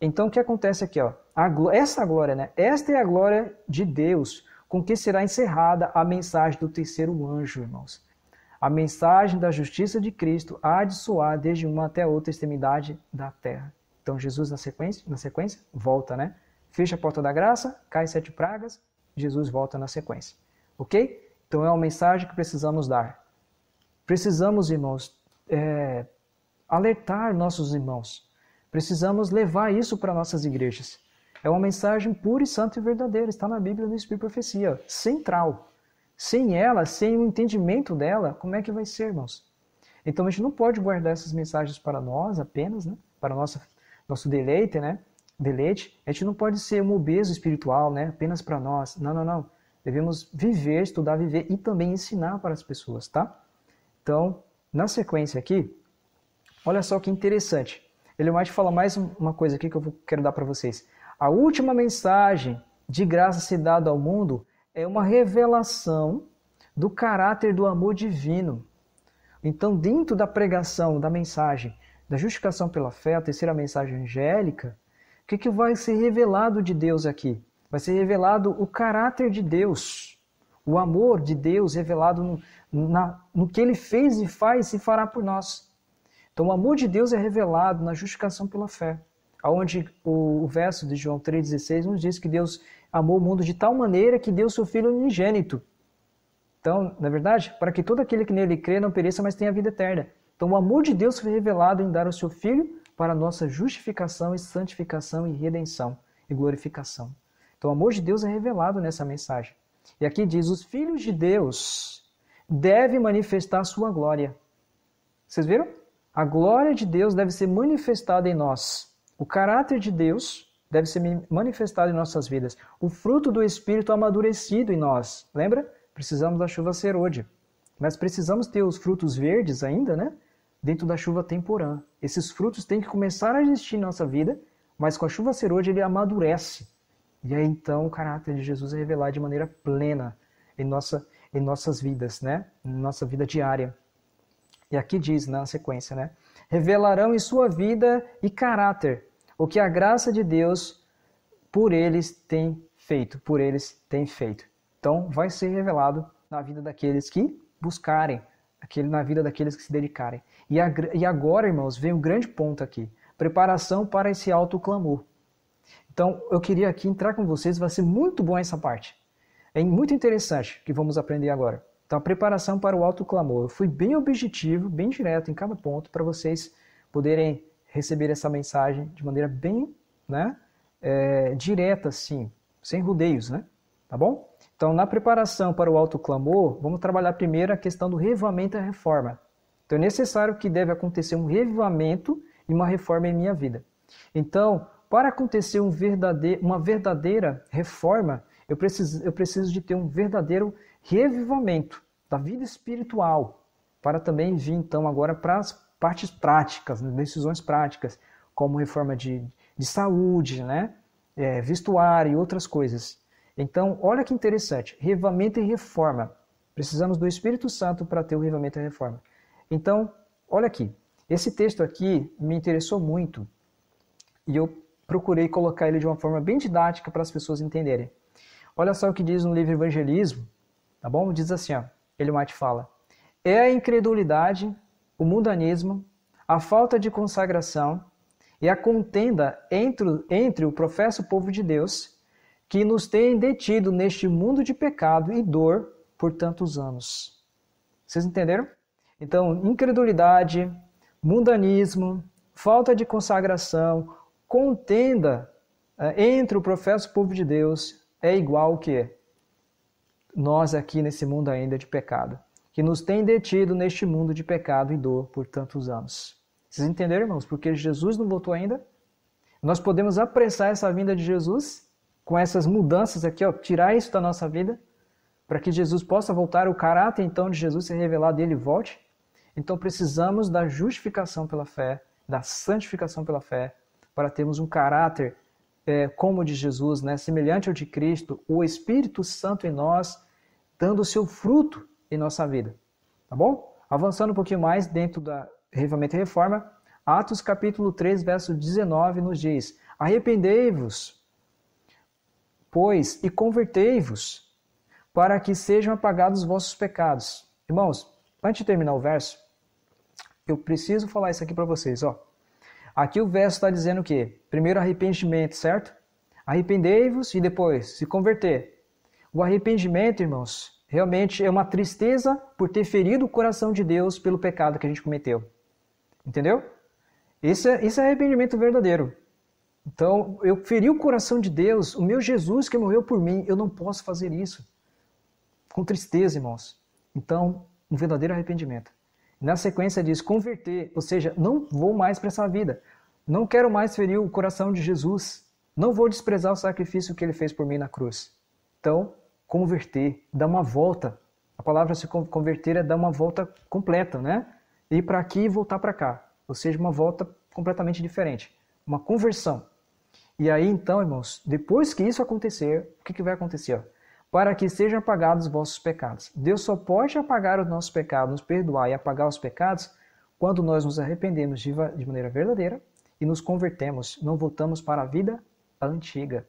Speaker 1: Então, o que acontece aqui, ó? Essa glória, né? Esta é a glória de Deus, com que será encerrada a mensagem do terceiro anjo, irmãos. A mensagem da justiça de Cristo há de soar desde uma até outra extremidade da terra. Então, Jesus, na sequência, volta, né? Fecha a porta da graça, cai 7 pragas, Jesus volta na sequência. Ok? Então, é uma mensagem que precisamos dar. Precisamos, irmãos, alertar nossos irmãos. Precisamos levar isso para nossas igrejas. É uma mensagem pura e santa e verdadeira. Está na Bíblia do Espírito e Profecia. Central. Sem ela, sem o entendimento dela, como é que vai ser, irmãos? Então a gente não pode guardar essas mensagens para nós apenas, né? Para o nosso deleite, né? A gente não pode ser um obeso espiritual, né? Apenas para nós. Não. Devemos viver, estudar, viver e também ensinar para as pessoas, tá? Então, na sequência aqui, olha só que interessante. Ele mais fala mais uma coisa aqui que eu quero dar para vocês. A última mensagem de graça ser dada ao mundo é uma revelação do caráter do amor divino. Então, dentro da pregação, da mensagem da justificação pela fé, a terceira mensagem angélica, o que vai ser revelado de Deus aqui? Vai ser revelado o caráter de Deus, o amor de Deus revelado no que Ele fez e faz e fará por nós. Então, o amor de Deus é revelado na justificação pela fé, onde o verso de João 3,16 nos diz que Deus amou o mundo de tal maneira que deu seu Filho unigênito. Então, na verdade, para que todo aquele que nele crê não pereça, mas tenha vida eterna. Então, o amor de Deus foi revelado em dar o seu Filho para a nossa justificação e santificação e redenção e glorificação. Então, o amor de Deus é revelado nessa mensagem. E aqui diz, os filhos de Deus devem manifestar a sua glória. Vocês viram? A glória de Deus deve ser manifestada em nós. O caráter de Deus deve ser manifestado em nossas vidas. O fruto do Espírito amadurecido em nós. Lembra? Precisamos da chuva serôdia. Mas precisamos ter os frutos verdes ainda, né? Dentro da chuva temporã. Esses frutos têm que começar a existir em nossa vida, mas com a chuva serôdia ele amadurece. E aí então o caráter de Jesus é revelado de maneira plena em nossas vidas, né? Em nossa vida diária. E aqui diz na sequência, né? Revelarão em sua vida e caráter o que a graça de Deus por eles tem feito. Então vai ser revelado na vida daqueles que buscarem, na vida daqueles que se dedicarem. E agora, irmãos, vem um grande ponto aqui. Preparação para esse alto clamor. Então eu queria aqui entrar com vocês, vai ser muito bom essa parte. É muito interessante que vamos aprender agora. Então, a preparação para o alto clamor. Eu fui bem objetivo, bem direto em cada ponto, para vocês poderem receber essa mensagem de maneira bem direta, assim, sem rodeios, né? tá bom? Então, na preparação para o alto clamor, vamos trabalhar primeiro a questão do revivamento e a reforma. Então, é necessário que deve acontecer um revivamento e uma reforma em minha vida. Então, para acontecer uma verdadeira reforma, eu preciso de ter um verdadeiro revivamento da vida espiritual, para também vir, então, agora para as partes práticas, decisões práticas, como reforma de saúde, né? Vestuário e outras coisas. Então, olha que interessante, revivamento e reforma. Precisamos do Espírito Santo para ter o revivamento e a reforma. Então, olha aqui, esse texto aqui me interessou muito e eu procurei colocar ele de uma forma bem didática para as pessoas entenderem. Olha só o que diz no livro Evangelismo, tá bom? Diz assim, ó, Ellen White fala: é a incredulidade, o mundanismo, a falta de consagração e a contenda entre o professo povo de Deus que nos tem detido neste mundo de pecado e dor por tantos anos. Vocês entenderam? Então, incredulidade, mundanismo, falta de consagração, contenda entre o professo povo de Deus é igual ao que? Nós aqui nesse mundo ainda de pecado, que nos tem detido neste mundo de pecado e dor por tantos anos. Vocês entenderam, irmãos? Porque Jesus não voltou ainda? Nós podemos apressar essa vinda de Jesus com essas mudanças aqui, ó, tirar isso da nossa vida, para que Jesus possa voltar, o caráter então de Jesus ser revelado e ele volte. Então precisamos da justificação pela fé, da santificação pela fé, para termos um caráter como o de Jesus, né, semelhante ao de Cristo, o Espírito Santo em nós, dando o seu fruto em nossa vida. Tá bom? Avançando um pouquinho mais dentro da Revivamento e Reforma, Atos capítulo 3, verso 19 nos diz: arrependei-vos, pois, e convertei-vos, para que sejam apagados os vossos pecados. Irmãos, antes de terminar o verso, eu preciso falar isso aqui para vocês, ó. Aqui o verso está dizendo o quê? Primeiro arrependimento, certo? Arrependei-vos e depois se converter. O arrependimento, irmãos, realmente é uma tristeza por ter ferido o coração de Deus pelo pecado que a gente cometeu. Entendeu? Isso é arrependimento verdadeiro. Então, eu feri o coração de Deus, o meu Jesus que morreu por mim, eu não posso fazer isso. Com tristeza, irmãos. Então, um verdadeiro arrependimento. Na sequência diz converter, ou seja, não vou mais para essa vida. Não quero mais ferir o coração de Jesus. Não vou desprezar o sacrifício que ele fez por mim na cruz. Então, converter, dar uma volta. A palavra se converter é dar uma volta completa, né? Ir para aqui e voltar para cá. Ou seja, uma volta completamente diferente. Uma conversão. E aí, então, irmãos, depois que isso acontecer, o que vai acontecer? Para que sejam apagados os vossos pecados. Deus só pode apagar os nossos pecados, nos perdoar e apagar os pecados quando nós nos arrependemos de maneira verdadeira e nos convertemos, não voltamos para a vida antiga.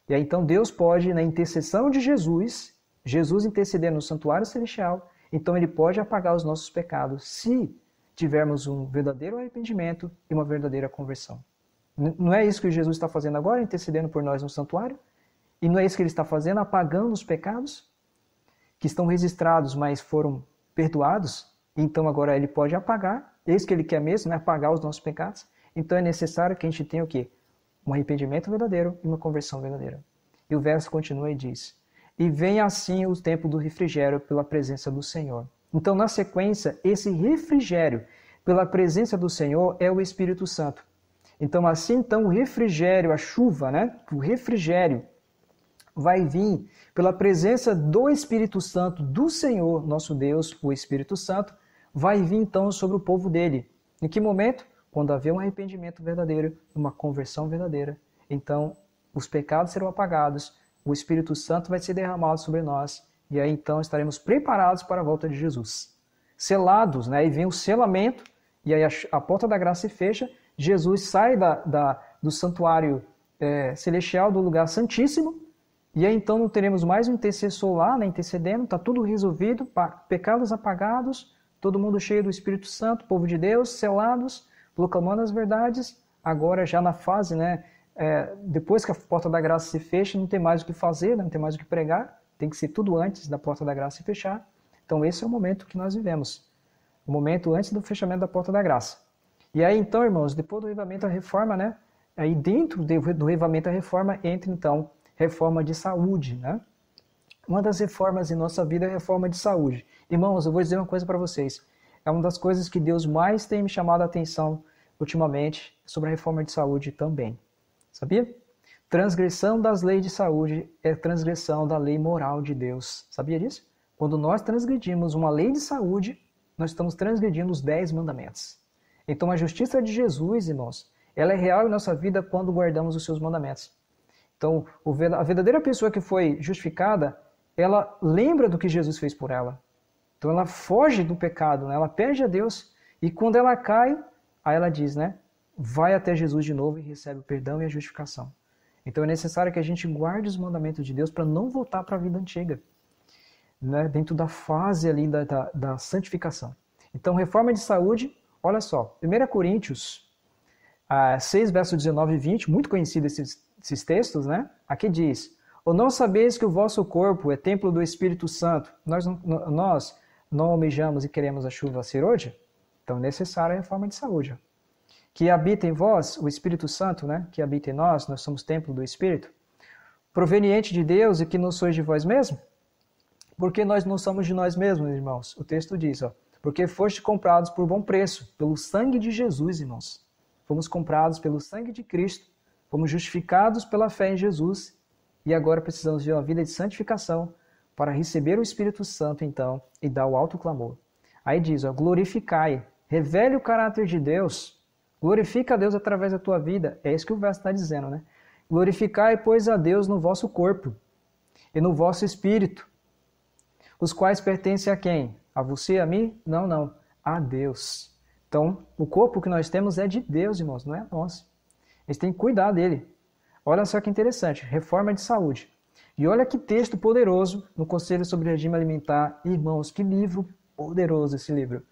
Speaker 1: E aí, então, Deus pode, na intercessão de Jesus, Jesus intercedendo no santuário celestial, então ele pode apagar os nossos pecados se tivermos um verdadeiro arrependimento e uma verdadeira conversão. Não é isso que Jesus está fazendo agora, intercedendo por nós no santuário? E não é isso que ele está fazendo, apagando os pecados que estão registrados, mas foram perdoados? Então agora ele pode apagar, é isso que ele quer mesmo, né? Apagar os nossos pecados. Então é necessário que a gente tenha o quê? Um arrependimento verdadeiro e uma conversão verdadeira. E o verso continua e diz: e vem assim o tempo do refrigério pela presença do Senhor. Então na sequência, esse refrigério pela presença do Senhor é o Espírito Santo. Então assim, então, o refrigério, a chuva, né? O refrigério vai vir pela presença do Espírito Santo, do Senhor, nosso Deus, o Espírito Santo, vai vir então sobre o povo dele. Em que momento? Quando haver um arrependimento verdadeiro, uma conversão verdadeira. Então, os pecados serão apagados, o Espírito Santo vai ser derramado sobre nós, e aí então estaremos preparados para a volta de Jesus. Selados, né? E vem o selamento, e aí a porta da graça se fecha, Jesus sai do santuário celestial, do lugar santíssimo, e aí então não teremos mais um intercessor lá, né, intercedendo, está tudo resolvido, pecados apagados, todo mundo cheio do Espírito Santo, povo de Deus, selados, proclamando as verdades. Agora já na fase, né, depois que a porta da graça se fecha, não tem mais o que fazer, né, não tem mais o que pregar, tem que ser tudo antes da porta da graça se fechar. Então esse é o momento que nós vivemos, o momento antes do fechamento da porta da graça. E aí então, irmãos, depois do avivamento à reforma, né, aí dentro do avivamento à reforma entra então reforma de saúde, né? uma das reformas em nossa vida é a reforma de saúde. Irmãos, eu vou dizer uma coisa para vocês. É uma das coisas que Deus mais tem me chamado a atenção ultimamente sobre a reforma de saúde também. Sabia? Transgressão das leis de saúde é transgressão da lei moral de Deus. Sabia disso? Quando nós transgredimos uma lei de saúde, nós estamos transgredindo os 10 mandamentos. Então a justiça de Jesus, irmãos, ela é real em nossa vida quando guardamos os seus mandamentos. Então, a verdadeira pessoa que foi justificada, ela lembra do que Jesus fez por ela. Então ela foge do pecado, né? Ela pede a Deus. E quando ela cai, aí ela diz, né? Vai até Jesus de novo e recebe o perdão e a justificação. Então é necessário que a gente guarde os mandamentos de Deus para não voltar para a vida antiga, né? Dentro da fase ali da santificação. Então, reforma de saúde, olha só, 1 Coríntios 6, versos 19 e 20, muito conhecido esses textos, né? Aqui diz, ou não sabeis que o vosso corpo é templo do Espírito Santo? Nós não almejamos e queremos a chuva ser hoje? Então é necessária a reforma de saúde. Que habita em vós, o Espírito Santo, né? Que habita em nós somos templo do Espírito, proveniente de Deus e que não sois de vós mesmos? Porque nós não somos de nós mesmos, irmãos. O texto diz, ó, porque foste comprados por bom preço, pelo sangue de Jesus, irmãos. Fomos comprados pelo sangue de Cristo, fomos justificados pela fé em Jesus e agora precisamos de uma vida de santificação para receber o Espírito Santo, então, e dar o alto clamor. Aí diz, ó, glorificai, revele o caráter de Deus, glorifica a Deus através da tua vida. É isso que o verso está dizendo, né? Glorificai, pois, a Deus no vosso corpo e no vosso espírito, os quais pertencem a quem? A você e a mim? Não. A Deus. Então, o corpo que nós temos é de Deus, irmãos, não é nosso. A gente tem que cuidar dele. Olha só que interessante, reforma de saúde. E olha que texto poderoso no Conselho sobre Regime Alimentar. Irmãos, que livro poderoso esse livro.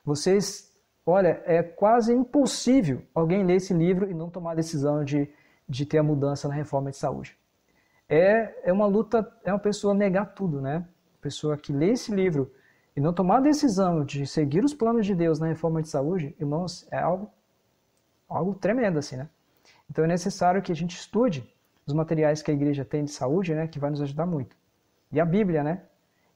Speaker 1: Vocês, olha, é quase impossível alguém ler esse livro e não tomar a decisão de ter a mudança na reforma de saúde. É uma luta, é uma pessoa negar tudo, né? Pessoa que lê esse livro e não tomar a decisão de seguir os planos de Deus na reforma de saúde, irmãos, é algo tremendo assim, né? Então é necessário que a gente estude os materiais que a igreja tem de saúde, né, que vai nos ajudar muito. E a Bíblia, né?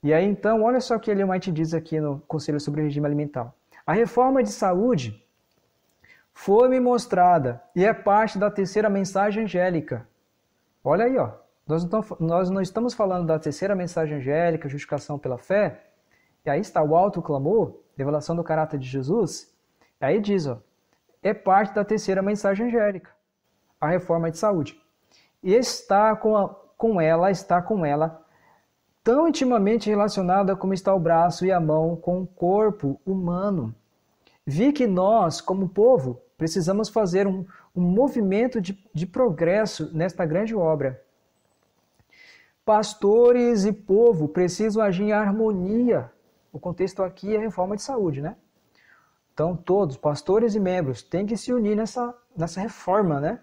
Speaker 1: E aí então, olha só o que Ellen White diz aqui no Conselho sobre o Regime Alimentar. A reforma de saúde foi-me mostrada e é parte da terceira mensagem angélica. Olha aí, ó. Nós não estamos falando da terceira mensagem angélica, justificação pela fé. E aí está o alto clamor, revelação do caráter de Jesus. E aí diz, ó, é parte da terceira mensagem angélica, a reforma de saúde. E está com ela tão intimamente relacionada como está o braço e a mão com o corpo humano. Vi que nós, como povo, precisamos fazer um movimento de progresso nesta grande obra. Pastores e povo precisam agir em harmonia. O contexto aqui é a reforma de saúde, né? Então, todos, pastores e membros, têm que se unir nessa reforma, né?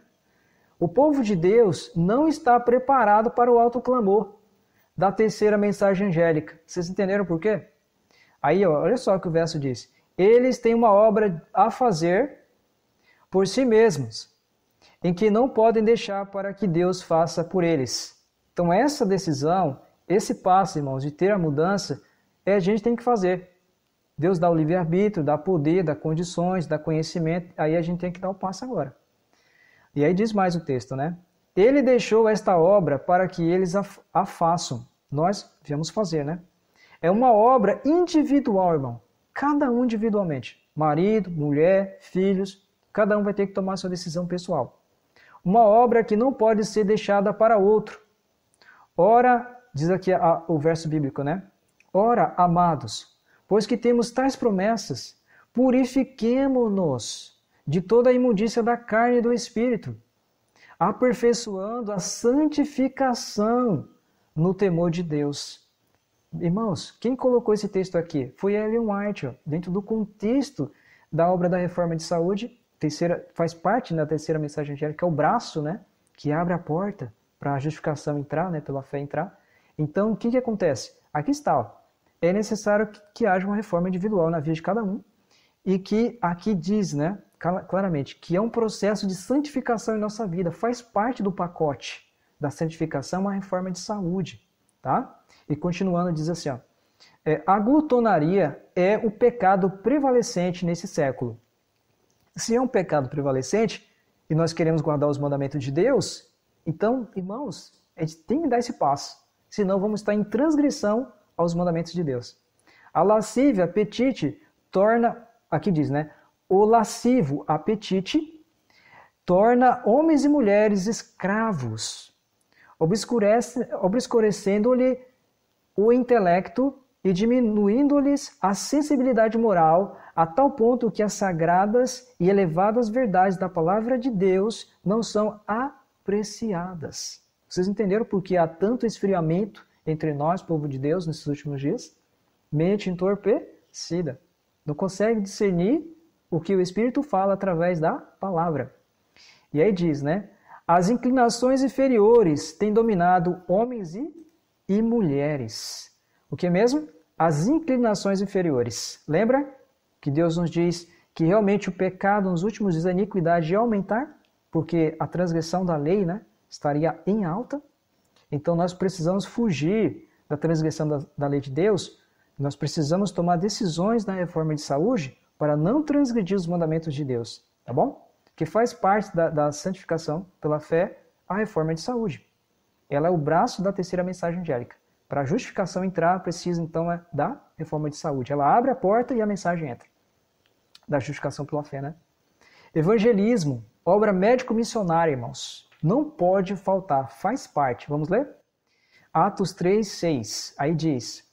Speaker 1: O povo de Deus não está preparado para o alto clamor da terceira mensagem angélica. Vocês entenderam por quê? Aí, ó, olha só o que o verso diz. Eles têm uma obra a fazer por si mesmos, em que não podem deixar para que Deus faça por eles. Então, essa decisão, esse passo, irmãos, de ter a mudança, a gente tem que fazer. Deus dá o livre-arbítrio, dá poder, dá condições, dá conhecimento, aí a gente tem que dar o passo agora. E aí diz mais o texto, né? Ele deixou esta obra para que eles a façam. Nós viemos fazer, né? É uma obra individual, irmão. Cada um individualmente. Marido, mulher, filhos, cada um vai ter que tomar sua decisão pessoal. Uma obra que não pode ser deixada para outro. Ora, diz aqui o verso bíblico, né? Ora, amados, pois que temos tais promessas, purifiquemo-nos de toda a imundícia da carne e do espírito, aperfeiçoando a santificação no temor de Deus. Irmãos, quem colocou esse texto aqui? Foi Ellen White, ó, dentro do contexto da obra da reforma de saúde, faz parte da terceira mensagem angélica, que é o braço, né, que abre a porta para a justificação entrar, né, pela fé entrar. Então, o que acontece? Aqui está, ó. É necessário que haja uma reforma individual na vida de cada um e que aqui diz, né, claramente, que é um processo de santificação em nossa vida, faz parte do pacote da santificação uma reforma de saúde, tá? E continuando, diz assim, ó, a glutonaria é o pecado prevalecente nesse século. Se é um pecado prevalecente e nós queremos guardar os mandamentos de Deus, então, irmãos, a gente tem que dar esse passo. Senão vamos estar em transgressão aos mandamentos de Deus. A lascívia, apetite, torna, aqui diz, né? O lascivo apetite torna homens e mulheres escravos, obscurecendo-lhe o intelecto e diminuindo-lhes a sensibilidade moral, a tal ponto que as sagradas e elevadas verdades da palavra de Deus não são apreciadas. Vocês entenderam por que há tanto esfriamento entre nós, povo de Deus, nesses últimos dias? Mente entorpecida. Não consegue discernir o que o Espírito fala através da palavra. E aí diz, né? As inclinações inferiores têm dominado homens e mulheres. O que mesmo? As inclinações inferiores. Lembra que Deus nos diz que realmente o pecado nos últimos dias, a iniquidade ia aumentar? Porque a transgressão da lei, né, estaria em alta. Então nós precisamos fugir da transgressão da lei de Deus. Nós precisamos tomar decisões na reforma de saúde para não transgredir os mandamentos de Deus. Tá bom? Que faz parte da santificação pela fé, a reforma de saúde. Ela é o braço da terceira mensagem angélica. Para a justificação entrar, precisa então da reforma de saúde. Ela abre a porta e a mensagem entra. Da justificação pela fé, né? Evangelismo, obra médico-missionária, irmãos. Não pode faltar, faz parte. Vamos ler? Atos 3, 6. Aí diz: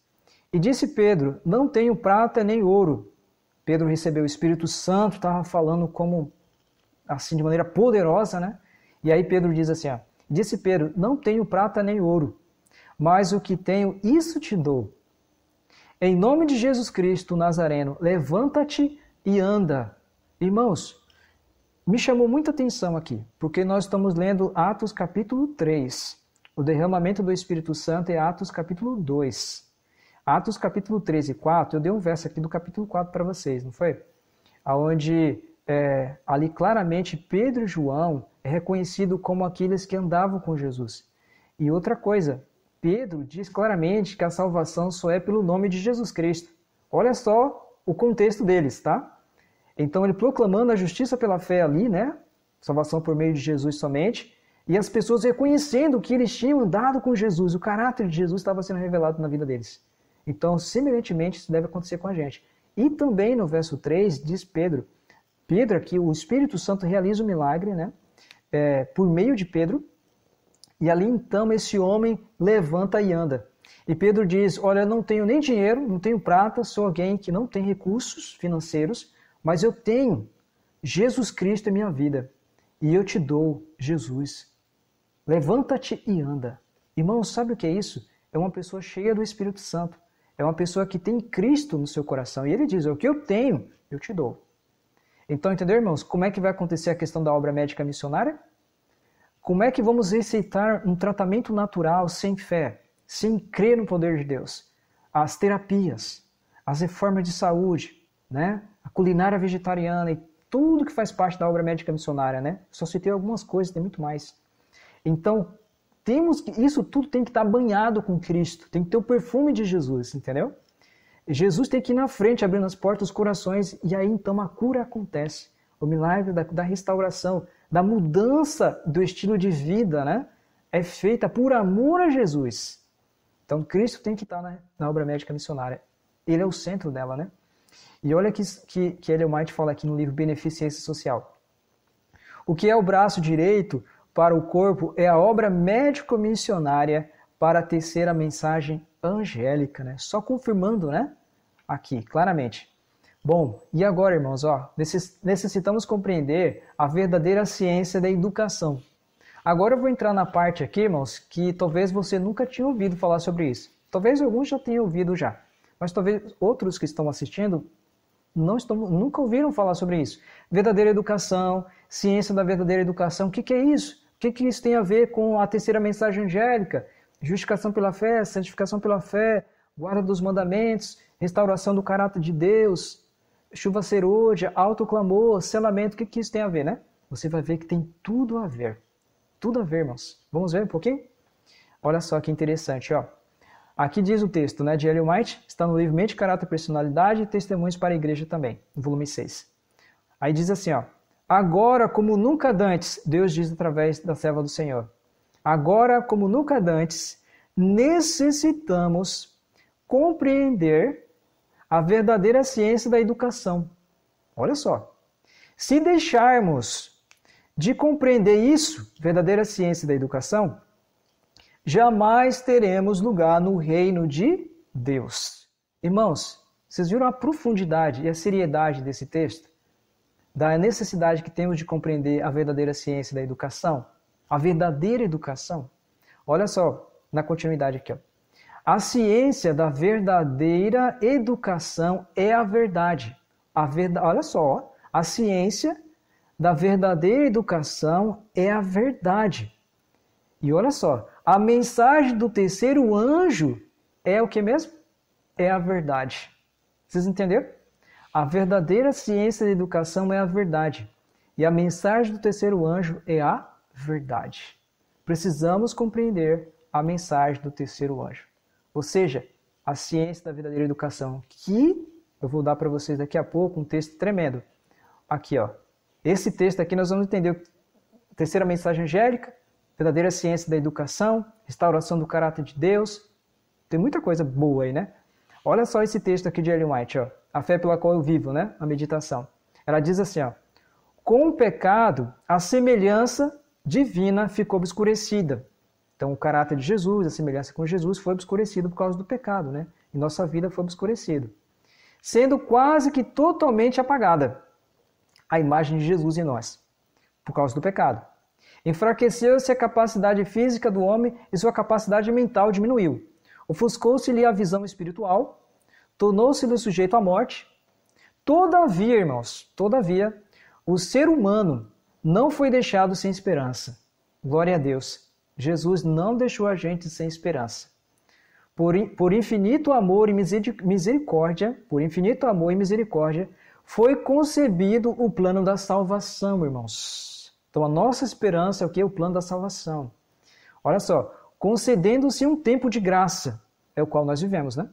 Speaker 1: E disse Pedro, não tenho prata nem ouro. Pedro recebeu o Espírito Santo, estava falando como assim de maneira poderosa, né? E aí Pedro diz assim, ó, disse Pedro, não tenho prata nem ouro, mas o que tenho, isso te dou. Em nome de Jesus Cristo Nazareno, levanta-te e anda. Irmãos, me chamou muita atenção aqui, porque nós estamos lendo Atos capítulo 3. O derramamento do Espírito Santo é Atos capítulo 2. Atos capítulo 3 e 4, eu dei um verso aqui do capítulo 4 para vocês, não foi? Onde ali claramente Pedro e João é reconhecido como aqueles que andavam com Jesus. E outra coisa, Pedro diz claramente que a salvação só é pelo nome de Jesus Cristo. Olha só o contexto deles, tá? Então ele proclamando a justiça pela fé ali, né? Salvação por meio de Jesus somente. E as pessoas reconhecendo que eles tinham andado com Jesus. O caráter de Jesus estava sendo revelado na vida deles. Então, semelhantemente, isso deve acontecer com a gente. E também no verso 3 diz Pedro aqui, o Espírito Santo realiza o milagre, né? Por meio de Pedro. E ali então esse homem levanta e anda. E Pedro diz, olha, eu não tenho nem dinheiro, não tenho prata, sou alguém que não tem recursos financeiros, mas eu tenho Jesus Cristo em minha vida. E eu te dou Jesus. Levanta-te e anda. Irmão, sabe o que é isso? É uma pessoa cheia do Espírito Santo. É uma pessoa que tem Cristo no seu coração. E ele diz, o que eu tenho, eu te dou. Então, entendeu, irmãos? Como é que vai acontecer a questão da obra médica missionária? Como é que vamos receitar um tratamento natural sem fé, sem crer no poder de Deus? As terapias, as reformas de saúde, né? A culinária vegetariana e tudo que faz parte da obra médica missionária, né? Só citei algumas coisas, tem muito mais. Então, isso tudo tem que estar banhado com Cristo, tem que ter o perfume de Jesus, entendeu? Jesus tem que ir na frente, abrindo as portas dos corações, e aí então a cura acontece. O milagre da restauração, da mudança do estilo de vida, né? É feita por amor a Jesus. Então Cristo tem que estar na obra médica missionária. Ele é o centro dela, né? E olha que Ellen White fala aqui no livro Beneficência Social. O que é o braço direito para o corpo é a obra médico-missionária para a terceira mensagem angélica, né? Só confirmando, né? Aqui, claramente. Bom, e agora, irmãos, necessitamos compreender a verdadeira ciência da educação. Agora eu vou entrar na parte aqui, irmãos, que talvez você nunca tinha ouvido falar sobre isso. Talvez alguns já tenham ouvido já, mas talvez outros que estão assistindo nunca ouviram falar sobre isso. Verdadeira educação, ciência da verdadeira educação, o que é isso? O que isso tem a ver com a terceira mensagem angélica? Justificação pela fé, santificação pela fé, guarda dos mandamentos, restauração do caráter de Deus, chuva serôdia, autoclamor, selamento, o que isso tem a ver, né? Você vai ver que tem tudo a ver. Tudo a ver, irmãos. Vamos ver um pouquinho? Olha só que interessante, ó. Aqui diz o texto, né, de Ellen White, está no livro Mente, Caráter e Personalidade e Testemunhos para a Igreja também, no volume 6. Aí diz assim, ó, agora como nunca dantes, Deus diz através da serva do Senhor, agora como nunca dantes, necessitamos compreender a verdadeira ciência da educação. Olha só, se deixarmos de compreender isso, verdadeira ciência da educação, jamais teremos lugar no reino de Deus. Irmãos, vocês viram a profundidade e a seriedade desse texto? Da necessidade que temos de compreender a verdadeira ciência da educação? A verdadeira educação? Olha só, na continuidade aqui, ó. A ciência da verdadeira educação é a verdade. Olha só, a ciência da verdadeira educação é a verdade. E olha só, a mensagem do terceiro anjo é o que mesmo? É a verdade. Vocês entenderam? A verdadeira ciência da educação é a verdade. E a mensagem do terceiro anjo é a verdade. Precisamos compreender a mensagem do terceiro anjo. Ou seja, a ciência da verdadeira educação, que eu vou dar para vocês daqui a pouco um texto tremendo. Aqui, ó. Esse texto aqui nós vamos entender a terceira mensagem angélica, verdadeira ciência da educação, restauração do caráter de Deus. Tem muita coisa boa aí, né? Olha só esse texto aqui de Ellen White, ó. A fé pela qual eu vivo, né? A meditação. Ela diz assim, ó. Com o pecado, a semelhança divina ficou obscurecida. Então, o caráter de Jesus, a semelhança com Jesus, foi obscurecido por causa do pecado, né? E nossa vida foi obscurecida. Sendo quase que totalmente apagada a imagem de Jesus em nós, por causa do pecado. Enfraqueceu-se a capacidade física do homem e sua capacidade mental diminuiu. Ofuscou-se-lhe a visão espiritual, tornou-se-lhe sujeito à morte. Todavia, irmãos, o ser humano não foi deixado sem esperança. Glória a Deus. Jesus não deixou a gente sem esperança. Por infinito amor e misericórdia, foi concebido o plano da salvação, irmãos. Então a nossa esperança é o que? O plano da salvação. Olha só, concedendo-se um tempo de graça, é o qual nós vivemos, né?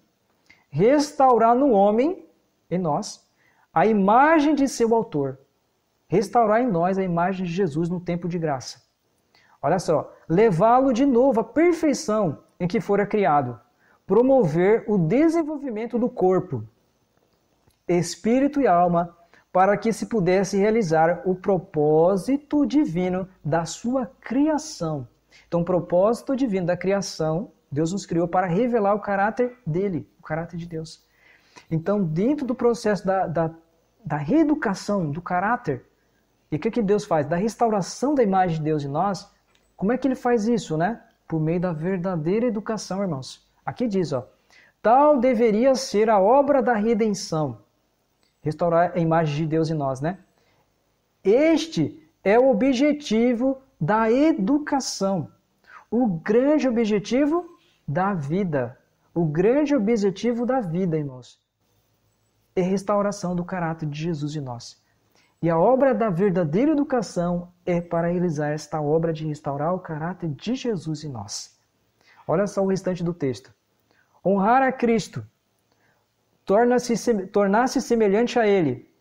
Speaker 1: Restaurar no homem, em nós, a imagem de seu autor. Restaurar em nós a imagem de Jesus no tempo de graça. Olha só, levá-lo de novo à perfeição em que fora criado. Promover o desenvolvimento do corpo, espírito e alma, para que se pudesse realizar o propósito divino da sua criação. Então, o propósito divino da criação, Deus nos criou para revelar o caráter dele, o caráter de Deus. Então, dentro do processo da reeducação do caráter, e o que Deus faz? Da restauração da imagem de Deus em nós, como é que ele faz isso, né? Por meio da verdadeira educação, irmãos. Aqui diz, ó, tal deveria ser a obra da redenção. Restaurar a imagem de Deus em nós, né? Este é o objetivo da educação. O grande objetivo da vida. O grande objetivo da vida, irmãos, é a restauração do caráter de Jesus em nós. E a obra da verdadeira educação é para realizar esta obra de restaurar o caráter de Jesus em nós. Olha só o restante do texto. Honrar a Cristo, tornar-se semelhante a Ele,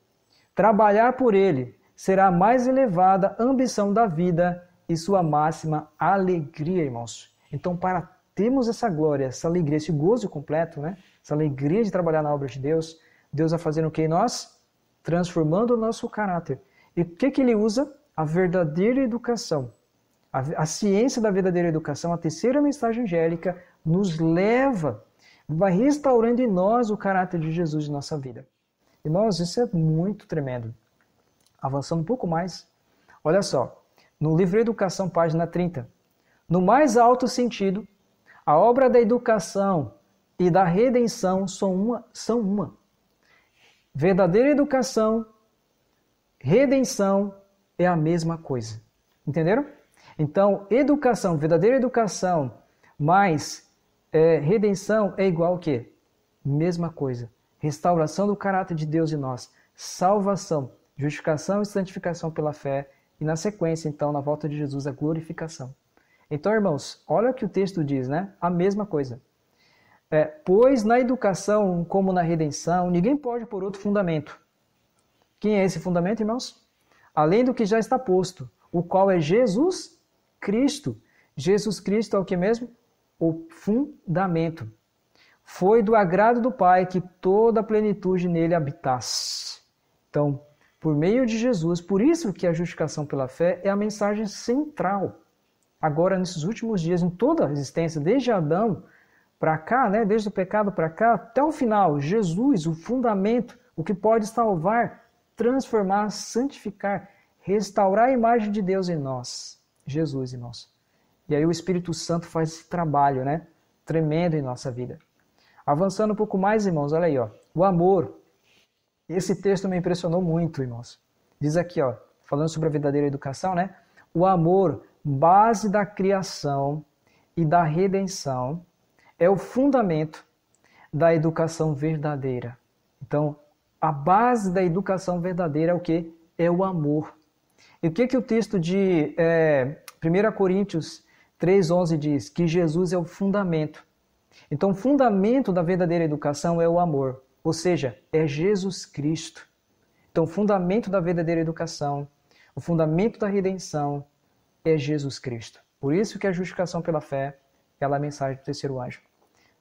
Speaker 1: trabalhar por Ele, será a mais elevada ambição da vida e sua máxima alegria, irmãos. Então, para termos essa glória, essa alegria, esse gozo completo, né? Essa alegria de trabalhar na obra de Deus, Deus vai fazendo o que em nós? Transformando o nosso caráter. E o que ele usa? A verdadeira educação. A ciência da verdadeira educação, a terceira mensagem angélica, nos leva, vai restaurando em nós o caráter de Jesus em nossa vida. Irmãos, isso é muito tremendo. Avançando um pouco mais, olha só, no livro Educação, página 30. No mais alto sentido, a obra da educação e da redenção são uma. Verdadeira educação, redenção é a mesma coisa. Entenderam? Então, educação, verdadeira educação, mais redenção é igual ao quê? Mesma coisa. Restauração do caráter de Deus em nós. Salvação, justificação e santificação pela fé. E na sequência, então, na volta de Jesus, a glorificação. Então, irmãos, olha o que o texto diz, né? A mesma coisa. Pois na educação, como na redenção, ninguém pode pôr outro fundamento. Quem é esse fundamento, irmãos? Além do que já está posto, o qual é Jesus Cristo. Jesus Cristo é o que mesmo? O fundamento. Foi do agrado do Pai que toda a plenitude nele habitasse. Então, por meio de Jesus, por isso que a justificação pela fé é a mensagem central. Agora, nesses últimos dias, em toda a existência, desde Adão para cá, né, desde o pecado para cá, até o final, Jesus, o fundamento, o que pode salvar, transformar, santificar, restaurar a imagem de Deus em nós. Jesus em nós. E aí o Espírito Santo faz esse trabalho, né, tremendo em nossa vida. Avançando um pouco mais, irmãos, olha aí, ó, o amor. Esse texto me impressionou muito, irmãos. Diz aqui, ó, falando sobre a verdadeira educação, né? O amor, base da criação e da redenção, é o fundamento da educação verdadeira. Então, a base da educação verdadeira é o quê? É o amor. E o que o texto de 1 Coríntios 3,11 diz? Que Jesus é o fundamento. Então, o fundamento da verdadeira educação é o amor. Ou seja, é Jesus Cristo. Então, o fundamento da verdadeira educação, o fundamento da redenção é Jesus Cristo. Por isso que a justificação pela fé é a mensagem do terceiro anjo.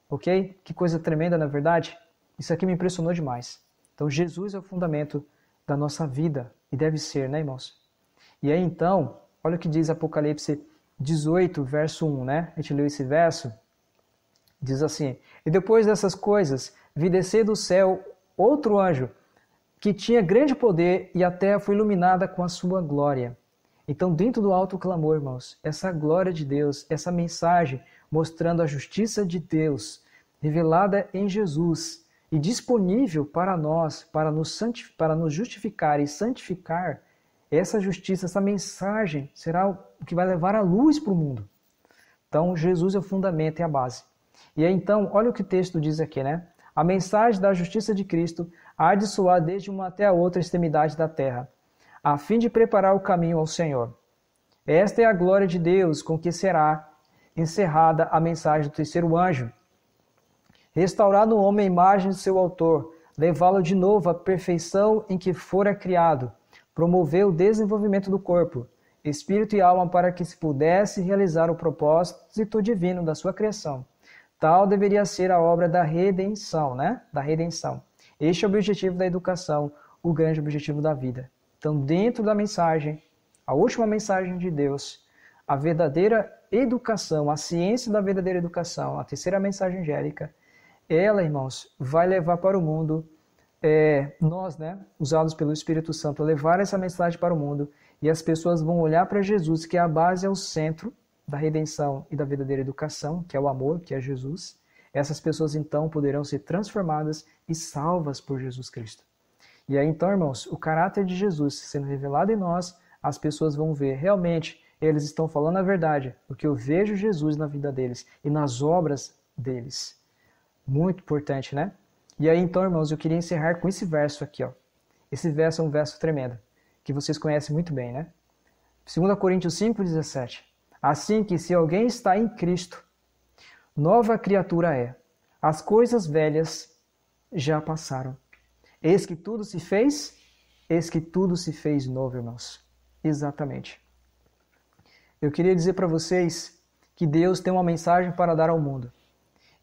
Speaker 1: Ok? Que coisa tremenda, na verdade? Isso aqui me impressionou demais. Então, Jesus é o fundamento da nossa vida. E deve ser, né, irmãos? E aí, então, olha o que diz Apocalipse 18, verso 1, né? A gente leu esse verso. Diz assim: E depois dessas coisas, vi descer do céu outro anjo, que tinha grande poder, e a terra foi iluminada com a sua glória. Então, dentro do alto clamor, irmãos, essa glória de Deus, essa mensagem mostrando a justiça de Deus, revelada em Jesus e disponível para nós, para nos justificar e santificar, essa justiça, essa mensagem será o que vai levar a luz para o mundo. Então, Jesus é o fundamento e a base. E aí, então, olha o que o texto diz aqui, né? A mensagem da justiça de Cristo há de soar desde uma até a outra extremidade da terra, a fim de preparar o caminho ao Senhor. Esta é a glória de Deus com que será encerrada a mensagem do terceiro anjo. Restaurar no homem a imagem de seu autor, levá-lo de novo à perfeição em que fora criado, promover o desenvolvimento do corpo, espírito e alma para que se pudesse realizar o propósito divino da sua criação. Tal deveria ser a obra da redenção, né? Da redenção. Este é o objetivo da educação, o grande objetivo da vida. Então, dentro da mensagem, a última mensagem de Deus, a verdadeira educação, a ciência da verdadeira educação, a terceira mensagem angélica, ela, irmãos, vai levar para o mundo, nós, né, usados pelo Espírito Santo, levar essa mensagem para o mundo, e as pessoas vão olhar para Jesus, que é a base, é o centro da redenção e da verdadeira educação, que é o amor, que é Jesus. Essas pessoas, então, poderão ser transformadas e salvas por Jesus Cristo. E aí, então, irmãos, o caráter de Jesus sendo revelado em nós, as pessoas vão ver, realmente, eles estão falando a verdade, porque eu vejo Jesus na vida deles e nas obras deles. Muito importante, né? E aí, então, irmãos, eu queria encerrar com esse verso aqui, ó. Esse verso é um verso tremendo, que vocês conhecem muito bem, né? 2 Coríntios 5,17. Assim que, se alguém está em Cristo, nova criatura é. As coisas velhas já passaram. Eis que tudo se fez novo, irmãos. Exatamente. Eu queria dizer para vocês que Deus tem uma mensagem para dar ao mundo.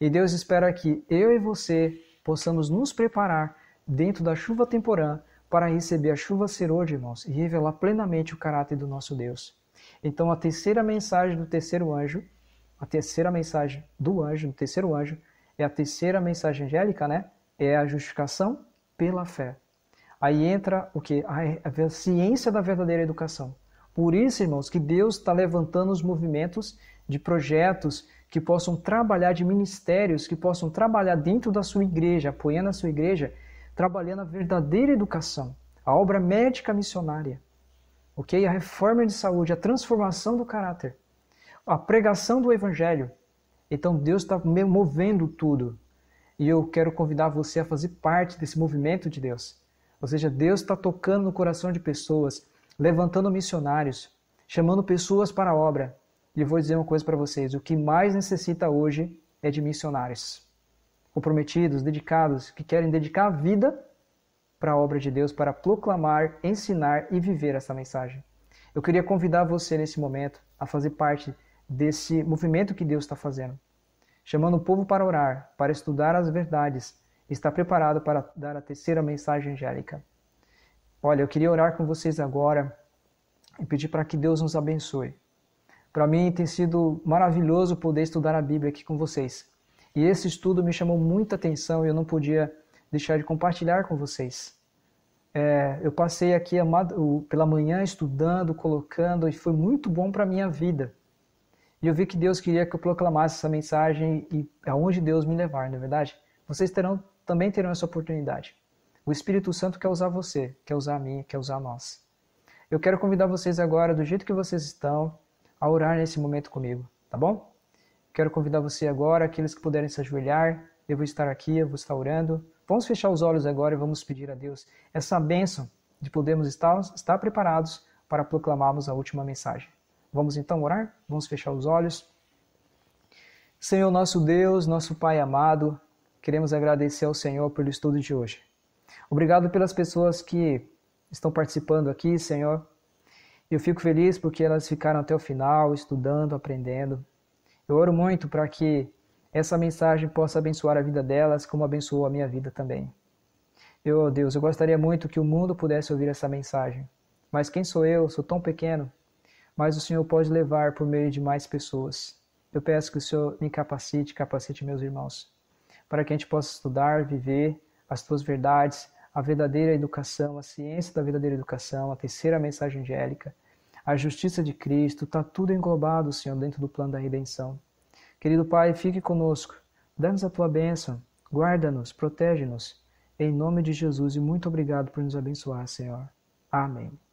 Speaker 1: E Deus espera que eu e você possamos nos preparar dentro da chuva temporã para receber a chuva serôdia, irmãos, e revelar plenamente o caráter do nosso Deus. Então, a terceira mensagem do terceiro anjo, a terceira mensagem do anjo, do terceiro anjo, é a terceira mensagem angélica, né? É a justificação pela fé. Aí entra o quê? A ciência da verdadeira educação. Por isso, irmãos, que Deus está levantando os movimentos de projetos que possam trabalhar, de ministérios que possam trabalhar dentro da sua igreja, apoiando a sua igreja, trabalhando a verdadeira educação, a obra médica missionária, ok? A reforma de saúde, a transformação do caráter, a pregação do evangelho. Então Deus está movendo tudo. E eu quero convidar você a fazer parte desse movimento de Deus. Ou seja, Deus está tocando no coração de pessoas, levantando missionários, chamando pessoas para a obra. E eu vou dizer uma coisa para vocês, o que mais necessita hoje é de missionários. comprometidos, dedicados, que querem dedicar a vida para a obra de Deus, para proclamar, ensinar e viver essa mensagem. Eu queria convidar você nesse momento a fazer parte desse movimento que Deus está fazendo, chamando o povo para orar, para estudar as verdades, e estar preparado para dar a terceira mensagem angélica. Olha, eu queria orar com vocês agora e pedir para que Deus nos abençoe. Para mim tem sido maravilhoso poder estudar a Bíblia aqui com vocês. E esse estudo me chamou muita atenção e eu não podia deixar de compartilhar com vocês. Eu passei aqui pela manhã estudando, colocando, e foi muito bom para a minha vida. E eu vi que Deus queria que eu proclamasse essa mensagem e aonde Deus me levar, não é verdade? Vocês também terão essa oportunidade. O Espírito Santo quer usar você, quer usar a mim, quer usar nós. Eu quero convidar vocês agora, do jeito que vocês estão, a orar nesse momento comigo, tá bom? Quero convidar você agora, aqueles que puderem se ajoelhar, eu vou estar aqui, eu vou estar orando. Vamos fechar os olhos agora e vamos pedir a Deus essa bênção de podermos estar preparados para proclamarmos a última mensagem. Vamos então orar? Vamos fechar os olhos. Senhor nosso Deus, nosso Pai amado, queremos agradecer ao Senhor pelo estudo de hoje. Obrigado pelas pessoas que estão participando aqui, Senhor. Eu fico feliz porque elas ficaram até o final, estudando, aprendendo. Eu oro muito para que essa mensagem possa abençoar a vida delas, como abençoou a minha vida também. Deus, eu gostaria muito que o mundo pudesse ouvir essa mensagem. Mas quem sou eu? Sou tão pequeno. Mas o Senhor pode levar por meio de mais pessoas. Eu peço que o Senhor me capacite meus irmãos, para que a gente possa estudar, viver as tuas verdades, a verdadeira educação, a ciência da verdadeira educação, a terceira mensagem angélica, a justiça de Cristo, está tudo englobado, Senhor, dentro do plano da redenção. Querido Pai, fique conosco, dá-nos a tua bênção, guarda-nos, protege-nos, em nome de Jesus, e muito obrigado por nos abençoar, Senhor. Amém.